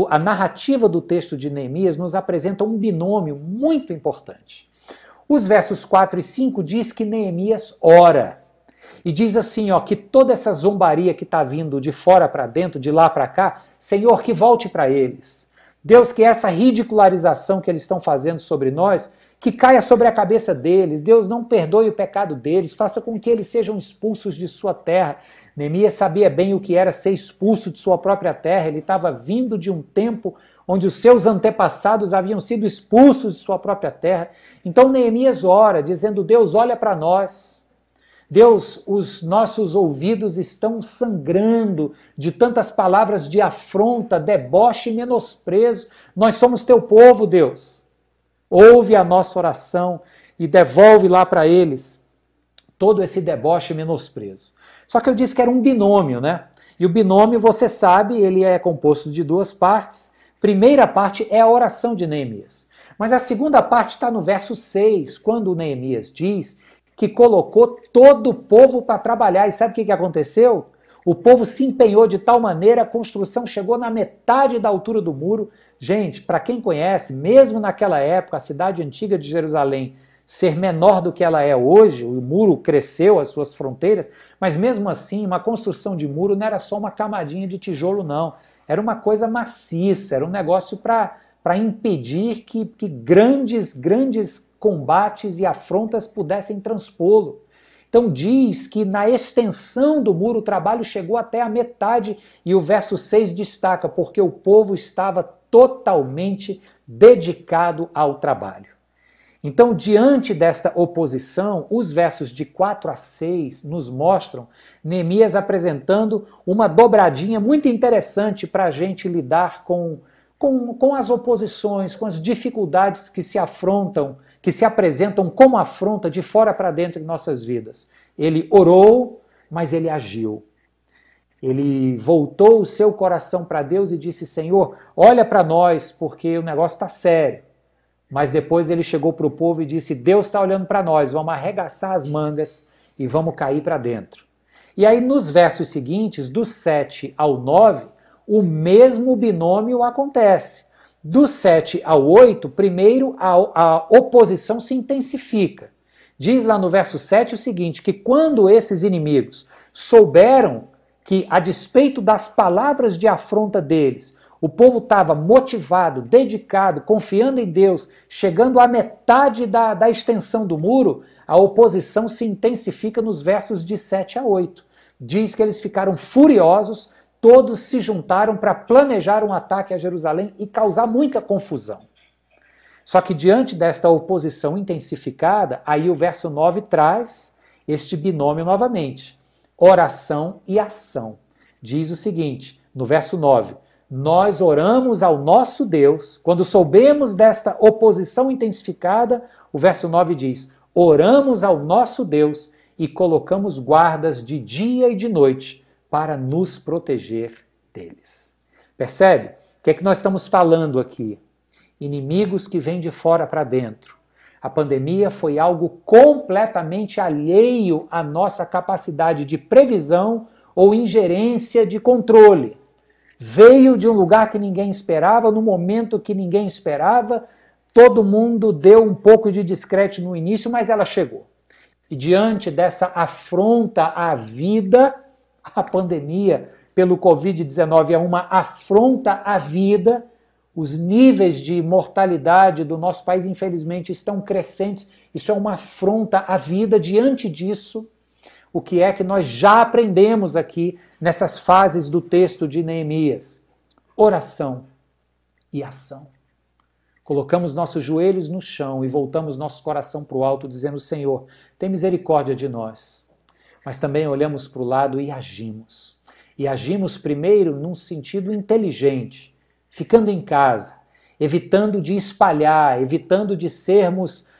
a narrativa do texto de Neemias nos apresenta um binômio muito importante. Os versos 4 e 5 diz que Neemias ora. E diz assim, que toda essa zombaria que está vindo de fora para dentro, de lá para cá, Senhor, que volte para eles. Deus, que essa ridicularização que eles estão fazendo sobre nós, que caia sobre a cabeça deles. Deus, não perdoe o pecado deles, faça com que eles sejam expulsos de sua terra. Neemias sabia bem o que era ser expulso de sua própria terra. Ele estava vindo de um tempo onde os seus antepassados haviam sido expulsos de sua própria terra. Então Neemias ora, dizendo, Deus, olha para nós. Deus, os nossos ouvidos estão sangrando de tantas palavras de afronta, deboche e menosprezo. Nós somos teu povo, Deus. Ouve a nossa oração e devolve lá para eles todo esse deboche e menosprezo. Só que eu disse que era um binômio, né? E o binômio, você sabe, ele é composto de duas partes. Primeira parte é a oração de Neemias. Mas a segunda parte está no verso 6, quando Neemias diz que colocou todo o povo para trabalhar. E sabe o que aconteceu? O povo se empenhou de tal maneira, a construção chegou na metade da altura do muro. Gente, para quem conhece, mesmo naquela época, a cidade antiga de Jerusalém ser menor do que ela é hoje, o muro cresceu, as suas fronteiras, mas mesmo assim, uma construção de muro não era só uma camadinha de tijolo, não. Era uma coisa maciça, era um negócio para impedir que grandes combates e afrontas pudessem transpô-lo. Então diz que na extensão do muro o trabalho chegou até a metade e o verso 6 destaca, porque o povo estava totalmente dedicado ao trabalho. Então, diante desta oposição, os versos de 4 a 6 nos mostram Neemias apresentando uma dobradinha muito interessante para a gente lidar com as oposições, com as dificuldades que se afrontam, que se apresentam como afronta de fora para dentro em nossas vidas. Ele orou, mas ele agiu. Ele voltou o seu coração para Deus e disse, Senhor, olha para nós, porque o negócio está sério. Mas depois ele chegou para o povo e disse, Deus está olhando para nós, vamos arregaçar as mangas e vamos cair para dentro. E aí nos versos seguintes, do 7 ao 9, o mesmo binômio acontece. Do 7 ao 8, primeiro a oposição se intensifica. Diz lá no verso 7 o seguinte, que quando esses inimigos souberam que, a despeito das palavras de afronta deles, o povo estava motivado, dedicado, confiando em Deus, chegando à metade da extensão do muro, a oposição se intensifica nos versos de 7 a 8. Diz que eles ficaram furiosos, todos se juntaram para planejar um ataque a Jerusalém e causar muita confusão. Só que diante desta oposição intensificada, aí o verso 9 traz este binômio novamente, oração e ação. Diz o seguinte, no verso 9, nós oramos ao nosso Deus, quando soubemos desta oposição intensificada, o verso 9 diz, oramos ao nosso Deus e colocamos guardas de dia e de noite para nos proteger deles. Percebe? O que é que nós estamos falando aqui? Inimigos que vêm de fora para dentro. A pandemia foi algo completamente alheio à nossa capacidade de previsão ou ingerência de controle. Veio de um lugar que ninguém esperava, no momento que ninguém esperava, todo mundo deu um pouco de descrédito no início, mas ela chegou. E diante dessa afronta à vida, a pandemia pelo Covid-19 é uma afronta à vida, os níveis de mortalidade do nosso país, infelizmente, estão crescentes, isso é uma afronta à vida. Diante disso, o que é que nós já aprendemos aqui nessas fases do texto de Neemias? Oração e ação. Colocamos nossos joelhos no chão e voltamos nosso coração para o alto, dizendo, Senhor, tem misericórdia de nós. Mas também olhamos para o lado e agimos. E agimos primeiro num sentido inteligente, ficando em casa, evitando de espalhar, evitando de sermos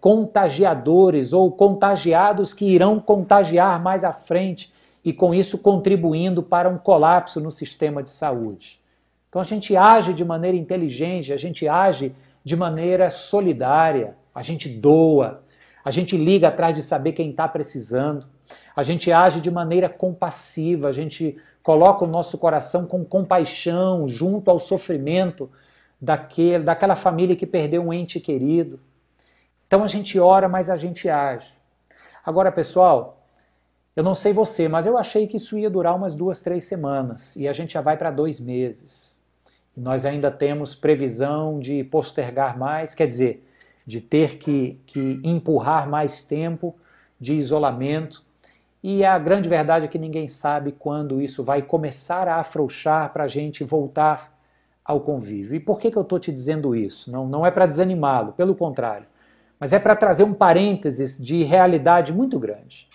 contagiadores ou contagiados que irão contagiar mais à frente e com isso contribuindo para um colapso no sistema de saúde. Então a gente age de maneira inteligente, a gente age de maneira solidária, a gente doa, a gente liga atrás de saber quem está precisando, a gente age de maneira compassiva, a gente coloca o nosso coração com compaixão junto ao sofrimento daquela família que perdeu um ente querido. Então a gente ora, mas a gente age. Agora, pessoal, eu não sei você, mas eu achei que isso ia durar umas 2, 3 semanas e a gente já vai para 2 meses. E nós ainda temos previsão de postergar mais, quer dizer, de ter que empurrar mais tempo de isolamento. E a grande verdade é que ninguém sabe quando isso vai começar a afrouxar para a gente voltar ao convívio. E por que eu estou te dizendo isso? Não é para desanimá-lo, pelo contrário. Mas é para trazer um parênteses de realidade muito grande.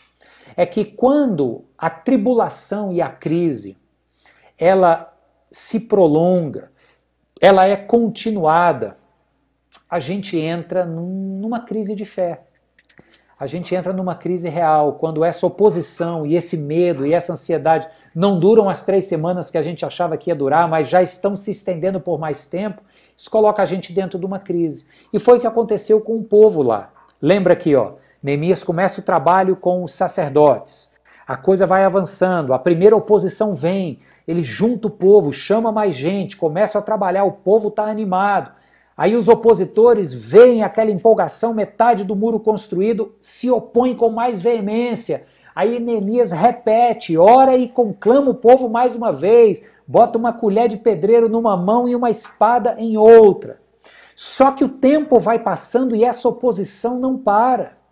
É que quando a tribulação e a crise, ela se prolonga, ela é continuada, a gente entra numa crise de fé. A gente entra numa crise real, quando essa oposição e esse medo e essa ansiedade não duram as 3 semanas que a gente achava que ia durar, mas já estão se estendendo por mais tempo, isso coloca a gente dentro de uma crise. E foi o que aconteceu com o povo lá. Lembra aqui, Neemias começa o trabalho com os sacerdotes, a coisa vai avançando, a primeira oposição vem, ele junta o povo, chama mais gente, começa a trabalhar, o povo está animado. Aí os opositores veem aquela empolgação, metade do muro construído, se opõem com mais veemência. Aí Neemias repete, ora e conclama o povo mais uma vez, bota uma colher de pedreiro numa mão e uma espada em outra. Só que o tempo vai passando e essa oposição não para.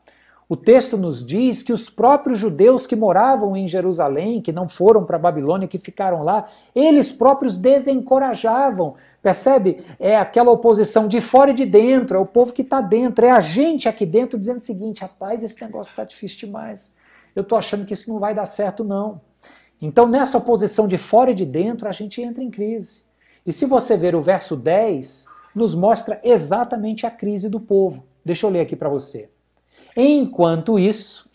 O texto nos diz que os próprios judeus que moravam em Jerusalém, que não foram para a Babilônia, que ficaram lá, eles próprios desencorajavam. Percebe? É aquela oposição de fora e de dentro, é o povo que está dentro, é a gente aqui dentro dizendo o seguinte: rapaz, esse negócio está difícil demais. Eu estou achando que isso não vai dar certo, não. Então, nessa oposição de fora e de dentro, a gente entra em crise. E se você ver o verso 10, nos mostra exatamente a crise do povo. Deixa eu ler aqui para você. Enquanto isso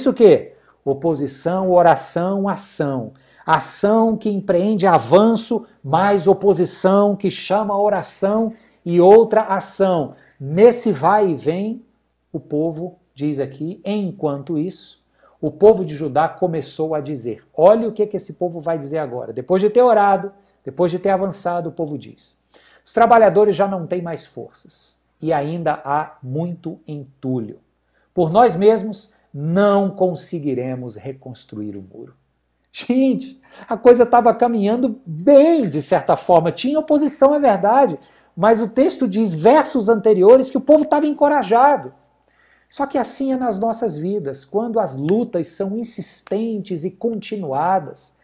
o quê? Oposição, oração, ação. Ação que empreende avanço, mais oposição que chama oração e outra ação. Nesse vai e vem, o povo diz aqui, enquanto isso, o povo de Judá começou a dizer. Olha o que esse povo vai dizer agora. Depois de ter orado, depois de ter avançado, o povo diz: os trabalhadores já não têm mais forças e ainda há muito entulho. Por nós mesmos não conseguiremos reconstruir o muro. Gente, a coisa estava caminhando bem, de certa forma. Tinha oposição, é verdade, mas o texto diz, versos anteriores, que o povo estava encorajado. Só que assim é nas nossas vidas, quando as lutas são insistentes e continuadas.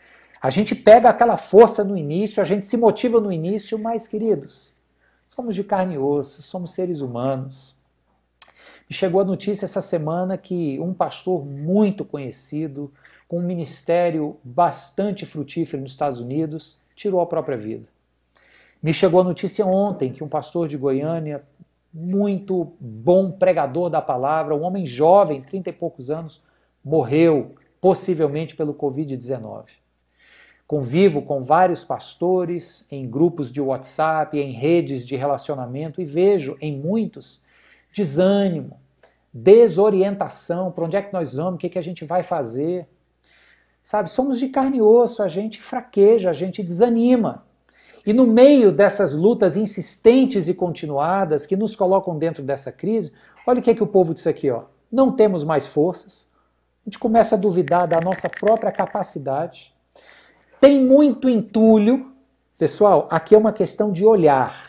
A gente pega aquela força no início, a gente se motiva no início, mas, queridos, somos de carne e osso, somos seres humanos. Me chegou a notícia essa semana que um pastor muito conhecido, com um ministério bastante frutífero nos Estados Unidos, tirou a própria vida. Me chegou a notícia ontem que um pastor de Goiânia, muito bom pregador da palavra, um homem jovem, 30 e poucos anos, morreu, possivelmente pelo Covid-19. Convivo com vários pastores em grupos de WhatsApp, em redes de relacionamento e vejo em muitos desânimo, desorientação, para onde é que nós vamos, o que, que a gente vai fazer. Sabe, somos de carne e osso, a gente fraqueja, a gente desanima. E no meio dessas lutas insistentes e continuadas que nos colocam dentro dessa crise, olha o que o povo disse aqui, ó. Não temos mais forças, a gente começa a duvidar da nossa própria capacidade, tem muito entulho. Pessoal, aqui é uma questão de olhar.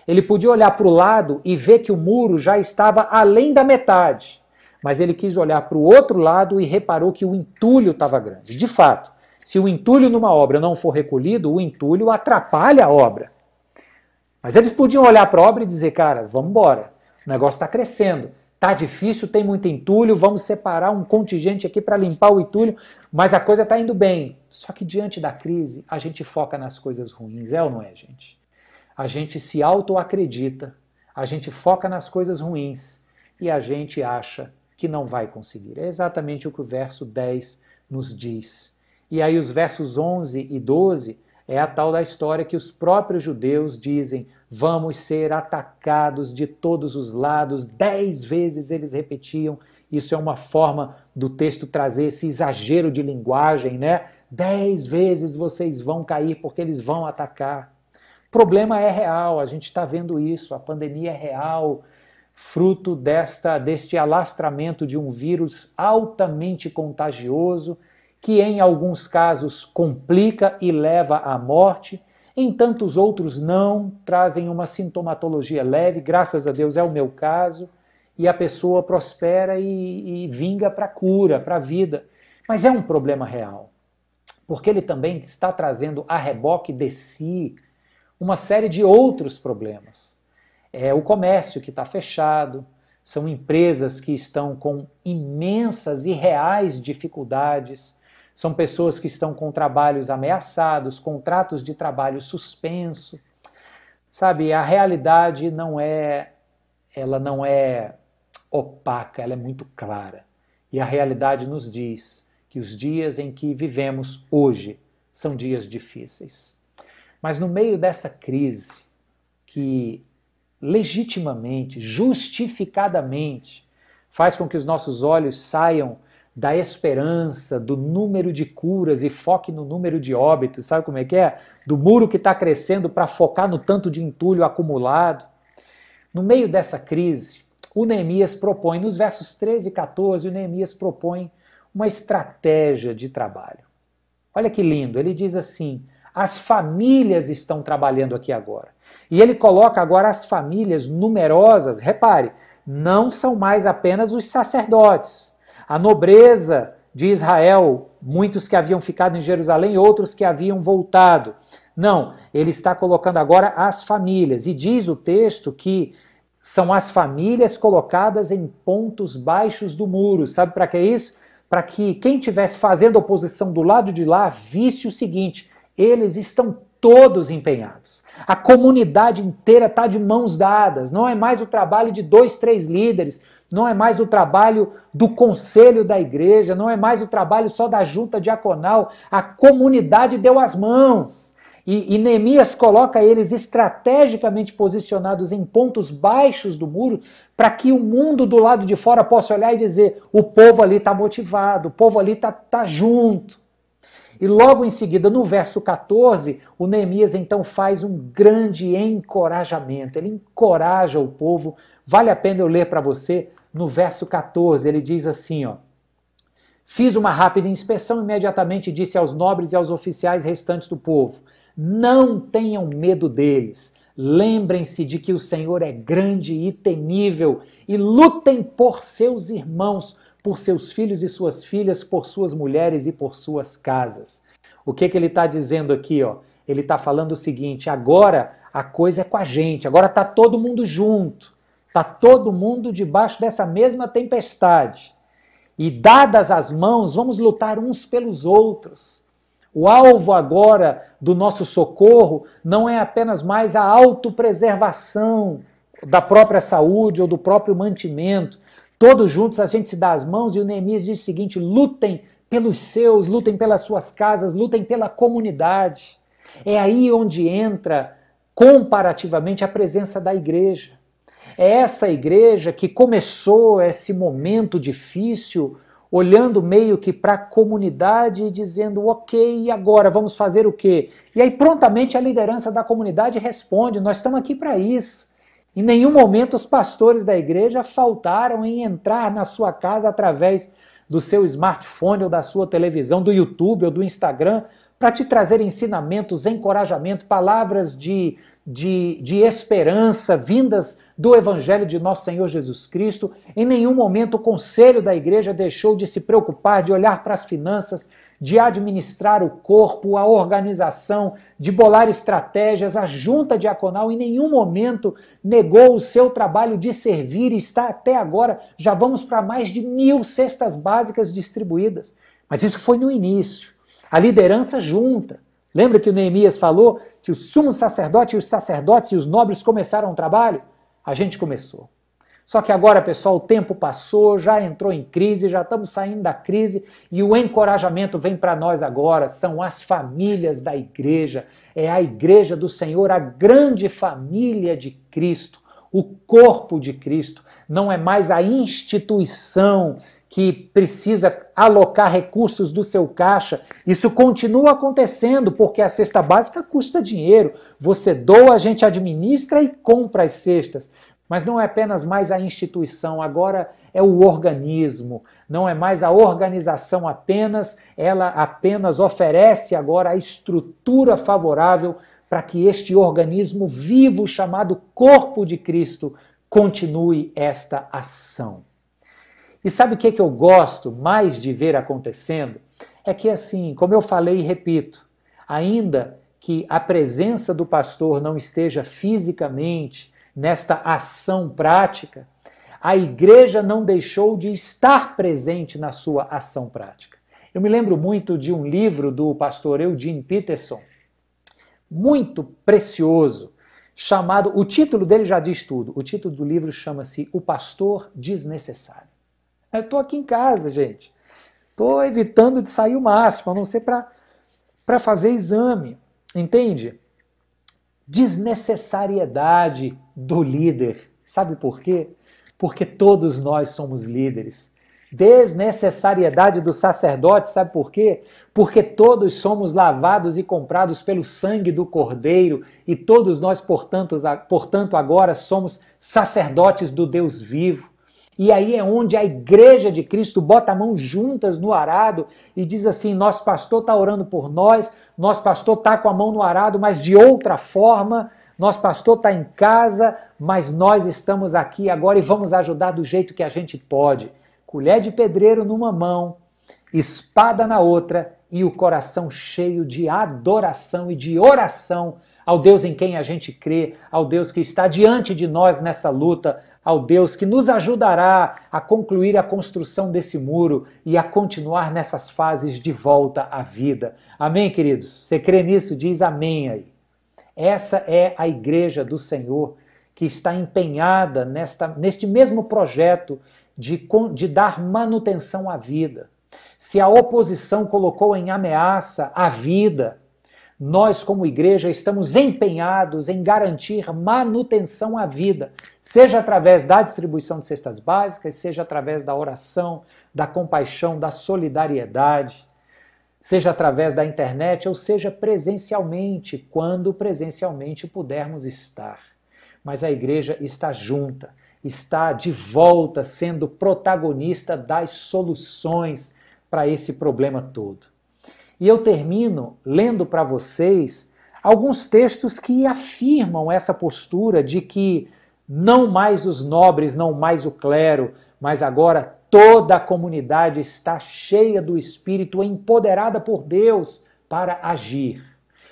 Ele podia olhar para o lado e ver que o muro já estava além da metade, mas ele quis olhar para o outro lado e reparou que o entulho estava grande. De fato, se o entulho numa obra não for recolhido, o entulho atrapalha a obra. Mas eles podiam olhar para a obra e dizer, cara, vamos embora, o negócio está crescendo, está difícil, tem muito entulho, vamos separar um contingente aqui para limpar o entulho, mas a coisa está indo bem. Só que diante da crise, a gente foca nas coisas ruins, é ou não é, gente? A gente se auto-acredita, a gente foca nas coisas ruins e a gente acha que não vai conseguir. É exatamente o que o verso 10 nos diz. E aí os versos 11 e 12 é a tal da história que os próprios judeus dizem: vamos ser atacados de todos os lados. 10 vezes eles repetiam. Isso é uma forma do texto trazer esse exagero de linguagem, né? 10 vezes vocês vão cair porque eles vão atacar. O problema é real, a gente está vendo isso, a pandemia é real, fruto deste alastramento de um vírus altamente contagioso, que em alguns casos complica e leva à morte, em tantos outros não, trazem uma sintomatologia leve, graças a Deus é o meu caso, e a pessoa prospera e vinga para a cura, para a vida. Mas é um problema real, porque ele também está trazendo a reboque de si uma série de outros problemas. É o comércio que está fechado, são empresas que estão com imensas e reais dificuldades, são pessoas que estão com trabalhos ameaçados, contratos de trabalho suspenso. Sabe, a realidade não é opaca, ela é muito clara. E a realidade nos diz que os dias em que vivemos hoje são dias difíceis. Mas no meio dessa crise, que legitimamente, justificadamente, faz com que os nossos olhos saiam da esperança, do número de curas e foque no número de óbitos, sabe como é que é? Do muro que está crescendo para focar no tanto de entulho acumulado. No meio dessa crise, o Neemias propõe, nos versos 13 e 14, o Neemias propõe uma estratégia de trabalho. Olha que lindo, ele diz assim: as famílias estão trabalhando aqui agora. E ele coloca agora as famílias numerosas, repare, não são mais apenas os sacerdotes. A nobreza de Israel, muitos que haviam ficado em Jerusalém, outros que haviam voltado. Não, ele está colocando agora as famílias. E diz o texto que são as famílias colocadas em pontos baixos do muro. Sabe para que isso? Para que quem estivesse fazendo oposição do lado de lá visse o seguinte: eles estão todos empenhados. A comunidade inteira está de mãos dadas. Não é mais o trabalho de 2, 3 líderes, não é mais o trabalho do conselho da igreja, não é mais o trabalho só da junta diaconal. A comunidade deu as mãos. E Neemias coloca eles estrategicamente posicionados em pontos baixos do muro para que o mundo do lado de fora possa olhar e dizer: o povo ali está motivado, o povo ali está junto. E logo em seguida, no verso 14, o Neemias então faz um grande encorajamento. Ele encoraja o povo. Vale a pena eu ler para você. No verso 14, ele diz assim, ó: fiz uma rápida inspeção e imediatamente disse aos nobres e aos oficiais restantes do povo: não tenham medo deles. Lembrem-se de que o Senhor é grande e temível e lutem por seus irmãos, por seus filhos e suas filhas, por suas mulheres e por suas casas. O que ele está dizendo aqui? Ó? Ele está falando o seguinte: agora a coisa é com a gente, agora está todo mundo junto, está todo mundo debaixo dessa mesma tempestade. E dadas as mãos, vamos lutar uns pelos outros. O alvo agora do nosso socorro não é apenas mais a autopreservação da própria saúde ou do próprio mantimento. Todos juntos a gente se dá as mãos, e o Neemias diz o seguinte: lutem pelos seus, lutem pelas suas casas, lutem pela comunidade. É aí onde entra comparativamente a presença da igreja. É essa igreja que começou esse momento difícil olhando meio que para a comunidade e dizendo: ok, e agora vamos fazer o quê? E aí prontamente a liderança da comunidade responde: nós estamos aqui para isso. Em nenhum momento os pastores da igreja faltaram em entrar na sua casa através do seu smartphone ou da sua televisão, do YouTube ou do Instagram, para te trazer ensinamentos, encorajamento, palavras de esperança vindas do Evangelho de nosso Senhor Jesus Cristo. Em nenhum momento o conselho da igreja deixou de se preocupar, de olhar para as finanças, de administrar o corpo, a organização, de bolar estratégias. A junta diaconal em nenhum momento negou o seu trabalho de servir e está até agora, já vamos para mais de 1.000 cestas básicas distribuídas. Mas isso foi no início. A liderança junta. Lembra que o Neemias falou que o sumo sacerdote e os sacerdotes e os nobres começaram o trabalho? A gente começou. Só que agora, pessoal, o tempo passou, já entrou em crise, já estamos saindo da crise e o encorajamento vem para nós agora. São as famílias da igreja, é a igreja do Senhor, a grande família de Cristo, o corpo de Cristo. Não é mais a instituição que precisa alocar recursos do seu caixa. Isso continua acontecendo porque a cesta básica custa dinheiro. Você doa, a gente administra e compra as cestas. Mas não é apenas mais a instituição, agora é o organismo. Não é mais a organização apenas, ela apenas oferece agora a estrutura favorável para que este organismo vivo chamado Corpo de Cristo continue esta ação. E sabe o que eu gosto mais de ver acontecendo? É que assim, como eu falei e repito, ainda que a presença do pastor não esteja fisicamente nesta ação prática, a igreja não deixou de estar presente na sua ação prática. Eu me lembro muito de um livro do pastor Eugene Peterson, muito precioso, chamado, o título dele já diz tudo, o título do livro chama-se O Pastor Desnecessário. Eu estou aqui em casa, gente. Estou evitando de sair o máximo, a não ser para fazer exame. Entende? Desnecessariedade do líder. Sabe por quê? Porque todos nós somos líderes. Desnecessariedade do sacerdote, sabe por quê? Porque todos somos lavados e comprados pelo sangue do Cordeiro e todos nós, portanto, agora somos sacerdotes do Deus vivo. E aí é onde a igreja de Cristo bota a mão juntas no arado e diz assim, nosso pastor está orando por nós, nosso pastor está com a mão no arado, mas de outra forma, nosso pastor está em casa, mas nós estamos aqui agora e vamos ajudar do jeito que a gente pode. Colher de pedreiro numa mão, espada na outra e o coração cheio de adoração e de oração ao Deus em quem a gente crê, ao Deus que está diante de nós nessa luta, ao Deus que nos ajudará a concluir a construção desse muro e a continuar nessas fases de volta à vida. Amém, queridos? Você crê nisso? Diz amém aí. Essa é a igreja do Senhor que está empenhada neste mesmo projeto de dar manutenção à vida. Se a oposição colocou em ameaça a vida, nós, como igreja, estamos empenhados em garantir manutenção à vida, seja através da distribuição de cestas básicas, seja através da oração, da compaixão, da solidariedade, seja através da internet, ou seja presencialmente, quando presencialmente pudermos estar. Mas a igreja está junta, está de volta sendo protagonista das soluções para esse problema todo. E eu termino lendo para vocês alguns textos que afirmam essa postura de que não mais os nobres, não mais o clero, mas agora toda a comunidade está cheia do Espírito, empoderada por Deus para agir.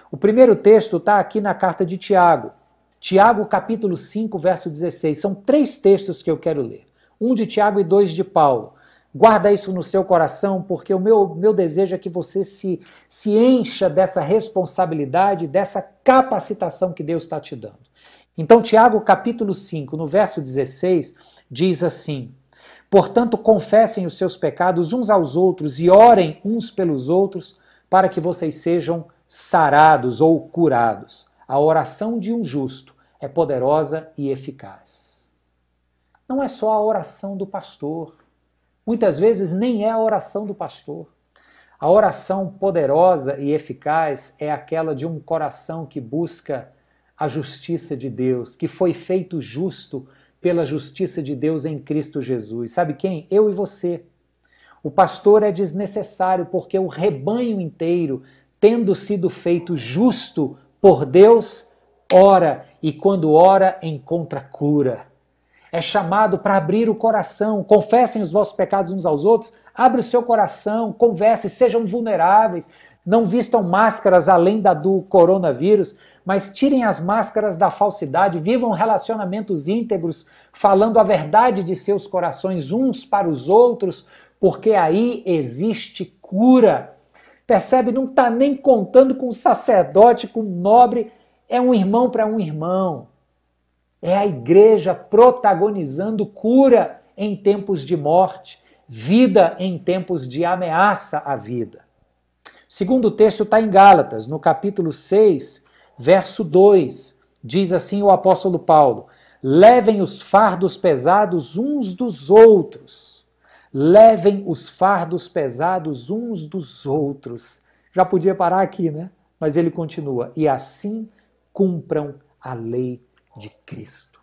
O primeiro texto está aqui na carta de Tiago. Tiago, capítulo 5, verso 16. São 3 textos que eu quero ler. Um de Tiago e 2 de Paulo. Guarda isso no seu coração, porque o meu desejo é que você se encha dessa responsabilidade, dessa capacitação que Deus está te dando. Então, Tiago, capítulo 5, no verso 16, diz assim: portanto, confessem os seus pecados uns aos outros e orem uns pelos outros para que vocês sejam sarados ou curados. A oração de um justo é poderosa e eficaz. Não é só a oração do pastor. Muitas vezes nem é a oração do pastor. A oração poderosa e eficaz é aquela de um coração que busca a justiça de Deus, que foi feito justo pela justiça de Deus em Cristo Jesus. Sabe quem? Eu e você. O pastor é desnecessário porque o rebanho inteiro, tendo sido feito justo por Deus, ora e quando ora encontra cura. É chamado para abrir o coração. Confessem os vossos pecados uns aos outros. Abre o seu coração, conversem, sejam vulneráveis. Não vistam máscaras além da do coronavírus, mas tirem as máscaras da falsidade. Vivam relacionamentos íntegros, falando a verdade de seus corações uns para os outros, porque aí existe cura. Percebe? Não está nem contando com o sacerdote, com o nobre. É um irmão para um irmão. É a igreja protagonizando cura em tempos de morte, vida em tempos de ameaça à vida. O segundo texto está em Gálatas, no capítulo 6, verso 2. Diz assim o apóstolo Paulo: levem os fardos pesados uns dos outros. Levem os fardos pesados uns dos outros. Já podia parar aqui, né? Mas ele continua: e assim cumpram a lei de Cristo.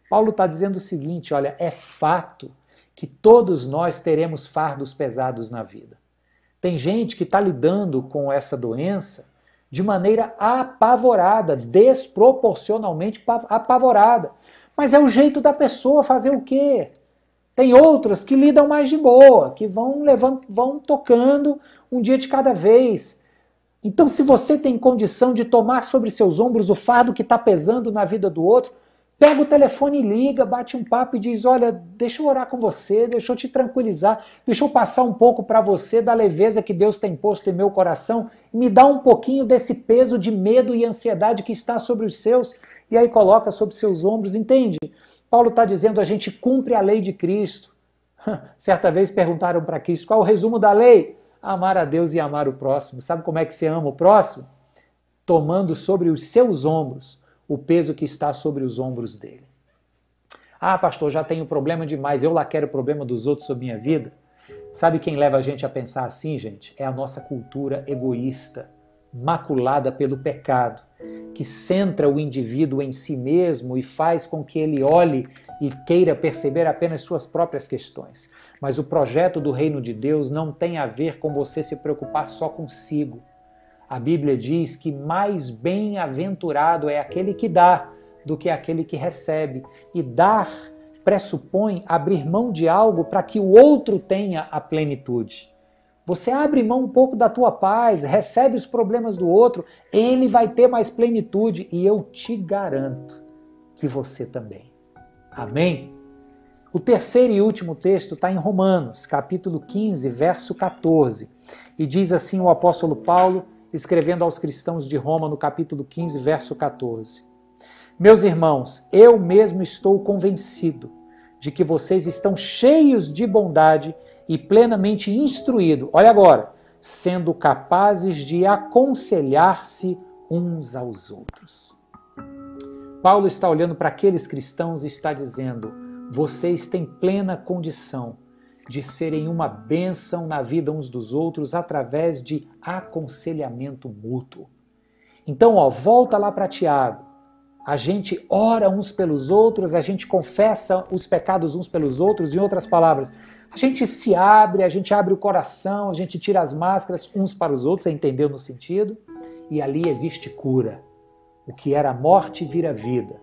Paulo está dizendo o seguinte, olha, é fato que todos nós teremos fardos pesados na vida. Tem gente que está lidando com essa doença de maneira apavorada, desproporcionalmente apavorada. Mas é o jeito da pessoa fazer o quê? Tem outras que lidam mais de boa, que vão tocando um dia de cada vez. Então, se você tem condição de tomar sobre seus ombros o fardo que está pesando na vida do outro, pega o telefone e liga, bate um papo e diz: olha, deixa eu orar com você, deixa eu te tranquilizar, deixa eu passar um pouco para você da leveza que Deus tem posto em meu coração, me dá um pouquinho desse peso de medo e ansiedade que está sobre os seus, e aí coloca sobre seus ombros, entende? Paulo está dizendo: a gente cumpre a lei de Cristo. Certa vez perguntaram para Cristo: qual é o resumo da lei? Amar a Deus e amar o próximo. Sabe como é que você ama o próximo? Tomando sobre os seus ombros o peso que está sobre os ombros dele. Ah, pastor, já tenho problema demais, eu lá quero o problema dos outros sobre minha vida. Sabe quem leva a gente a pensar assim, gente? É a nossa cultura egoísta, maculada pelo pecado, que centra o indivíduo em si mesmo e faz com que ele olhe e queira perceber apenas suas próprias questões. Mas o projeto do reino de Deus não tem a ver com você se preocupar só consigo. A Bíblia diz que mais bem-aventurado é aquele que dá do que aquele que recebe. E dar pressupõe abrir mão de algo para que o outro tenha a plenitude. Você abre mão um pouco da tua paz, recebe os problemas do outro, ele vai ter mais plenitude e eu te garanto que você também. Amém? O terceiro e último texto está em Romanos, capítulo 15, verso 14. E diz assim o apóstolo Paulo, escrevendo aos cristãos de Roma, no capítulo 15, verso 14. Meus irmãos, eu mesmo estou convencido de que vocês estão cheios de bondade e plenamente instruídos, olha agora, sendo capazes de aconselhar-se uns aos outros. Paulo está olhando para aqueles cristãos e está dizendo: vocês têm plena condição de serem uma bênção na vida uns dos outros através de aconselhamento mútuo. Então, volta lá para Tiago. A gente ora uns pelos outros, a gente confessa os pecados uns pelos outros, em outras palavras, a gente se abre, a gente abre o coração, a gente tira as máscaras uns para os outros, você entendeu no sentido? E ali existe cura. O que era morte vira vida.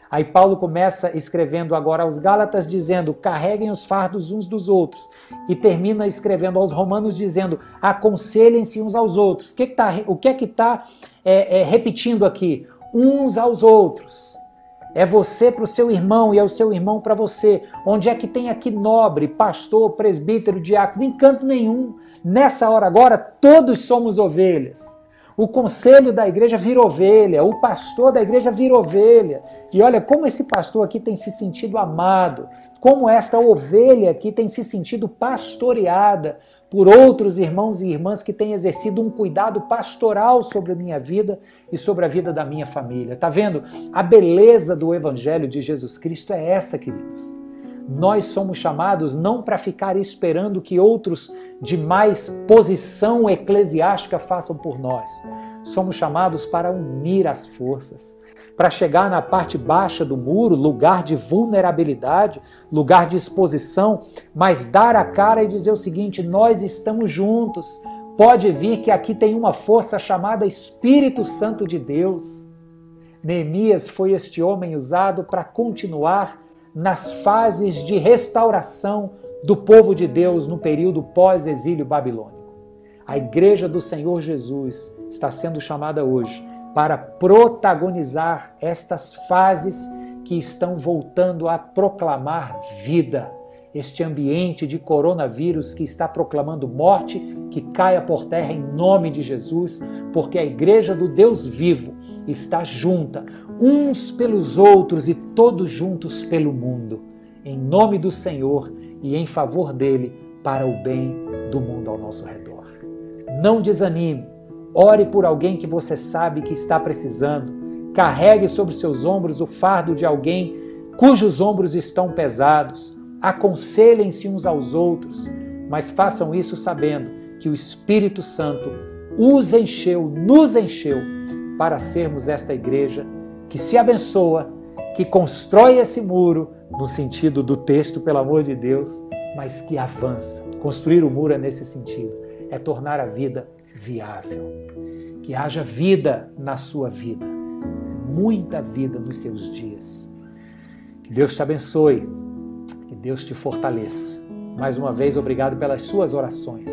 Aí Paulo começa escrevendo agora aos Gálatas dizendo: carreguem os fardos uns dos outros. E termina escrevendo aos Romanos dizendo: aconselhem-se uns aos outros. O que é que está repetindo aqui? Uns aos outros. É você para o seu irmão e é o seu irmão para você. Onde é que tem aqui nobre, pastor, presbítero, diácono? Em canto nenhum. Nessa hora agora, todos somos ovelhas. O conselho da igreja vira ovelha, o pastor da igreja vira ovelha. E olha como esse pastor aqui tem se sentido amado, como esta ovelha aqui tem se sentido pastoreada por outros irmãos e irmãs que têm exercido um cuidado pastoral sobre a minha vida e sobre a vida da minha família. Tá vendo? A beleza do Evangelho de Jesus Cristo é essa, queridos. Nós somos chamados não para ficar esperando que outros de mais posição eclesiástica façam por nós. Somos chamados para unir as forças, para chegar na parte baixa do muro, lugar de vulnerabilidade, lugar de exposição, mas dar a cara e dizer o seguinte: nós estamos juntos. Pode vir que aqui tem uma força chamada Espírito Santo de Deus. Neemias foi este homem usado para continuar nas fases de restauração do povo de Deus no período pós-exílio babilônico. A igreja do Senhor Jesus está sendo chamada hoje para protagonizar estas fases que estão voltando a proclamar vida. Este ambiente de coronavírus que está proclamando morte, que caia por terra em nome de Jesus, porque a igreja do Deus vivo está junta, uns pelos outros e todos juntos pelo mundo, em nome do Senhor e em favor dele, para o bem do mundo ao nosso redor. Não desanime, ore por alguém que você sabe que está precisando, carregue sobre seus ombros o fardo de alguém cujos ombros estão pesados, aconselhem-se uns aos outros, mas façam isso sabendo que o Espírito Santo os encheu, nos encheu, para sermos esta igreja que se abençoa, que constrói esse muro, no sentido do texto, pelo amor de Deus, mas que avança. Construir o muro é nesse sentido, é tornar a vida viável. Que haja vida na sua vida, muita vida nos seus dias. Que Deus te abençoe, que Deus te fortaleça. Mais uma vez, obrigado pelas suas orações,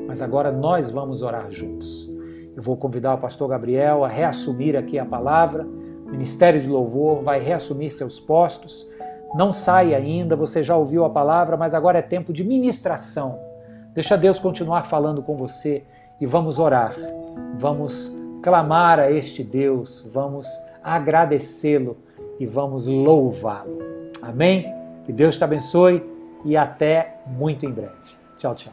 mas agora nós vamos orar juntos. Eu vou convidar o pastor Gabriel a reassumir aqui a palavra. O Ministério de Louvor vai reassumir seus postos. Não saia ainda, você já ouviu a palavra, mas agora é tempo de ministração. Deixa Deus continuar falando com você e vamos orar. Vamos clamar a este Deus, vamos agradecê-lo e vamos louvá-lo. Amém? Que Deus te abençoe e até muito em breve. Tchau, tchau.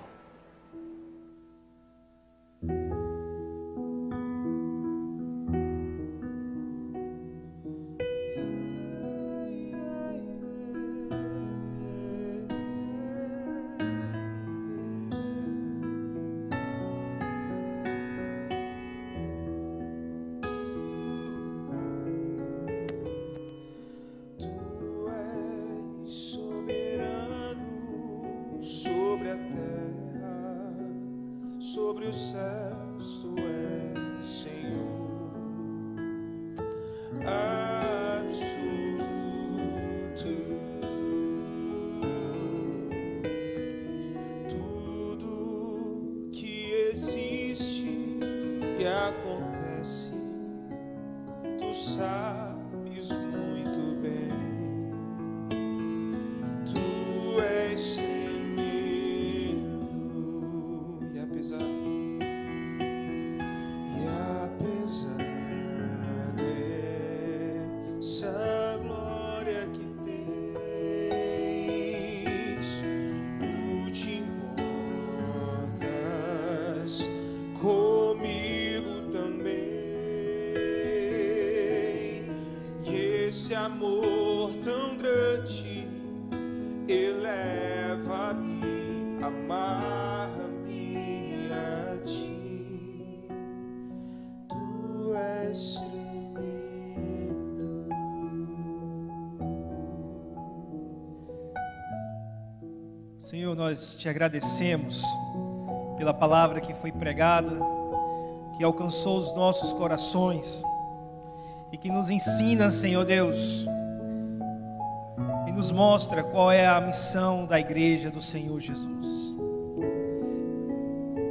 sobre a terra, sobre os céus, tu és Senhor absoluto. Tudo que existe e acontece, tu sabes muito bem. Tu és tremendo e apesar dessa glória que tens, tu te importas comigo também. E esse amor tão grande eleva-me, amar-me a ti. Tu és tremendo. Senhor, nós te agradecemos pela palavra que foi pregada, que alcançou os nossos corações e que nos ensina, Senhor Deus, e nos mostra qual é a missão da igreja do Senhor Jesus.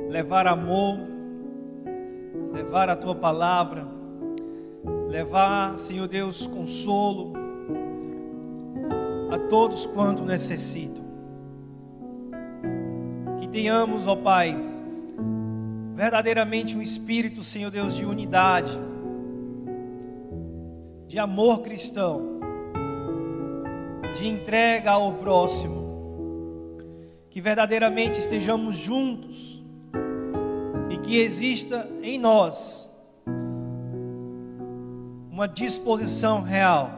Levar amor, levar a tua palavra, levar, Senhor Deus, consolo a todos quanto necessitam. Que tenhamos, ó Pai, verdadeiramente um espírito, Senhor Deus, de unidade, de amor cristão, de entrega ao próximo, que verdadeiramente estejamos juntos e que exista em nós uma disposição real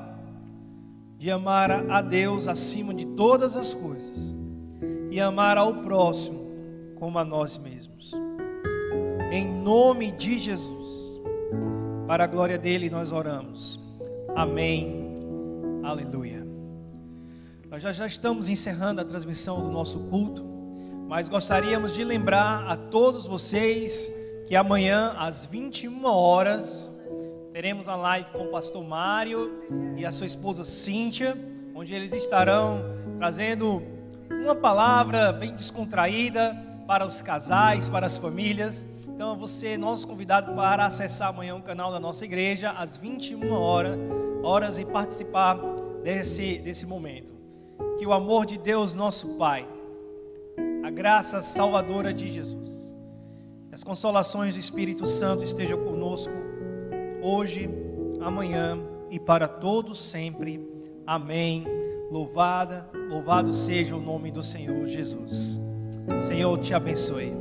de amar a Deus acima de todas as coisas e amar ao próximo como a nós mesmos. Em nome de Jesus, para a glória dele nós oramos. Amém. Aleluia. Nós já estamos encerrando a transmissão do nosso culto, mas gostaríamos de lembrar a todos vocês que amanhã às 21 horas teremos a live com o pastor Mário e a sua esposa Cíntia, onde eles estarão trazendo uma palavra bem descontraída para os casais, para as famílias. Então você é nosso convidado para acessar amanhã o canal da nossa igreja às 21 horas e participar desse momento. Que o amor de Deus, nosso Pai, a graça salvadora de Jesus, as consolações do Espírito Santo estejam conosco hoje, amanhã e para todos sempre. Amém. Louvado seja o nome do Senhor Jesus. Senhor, te abençoe.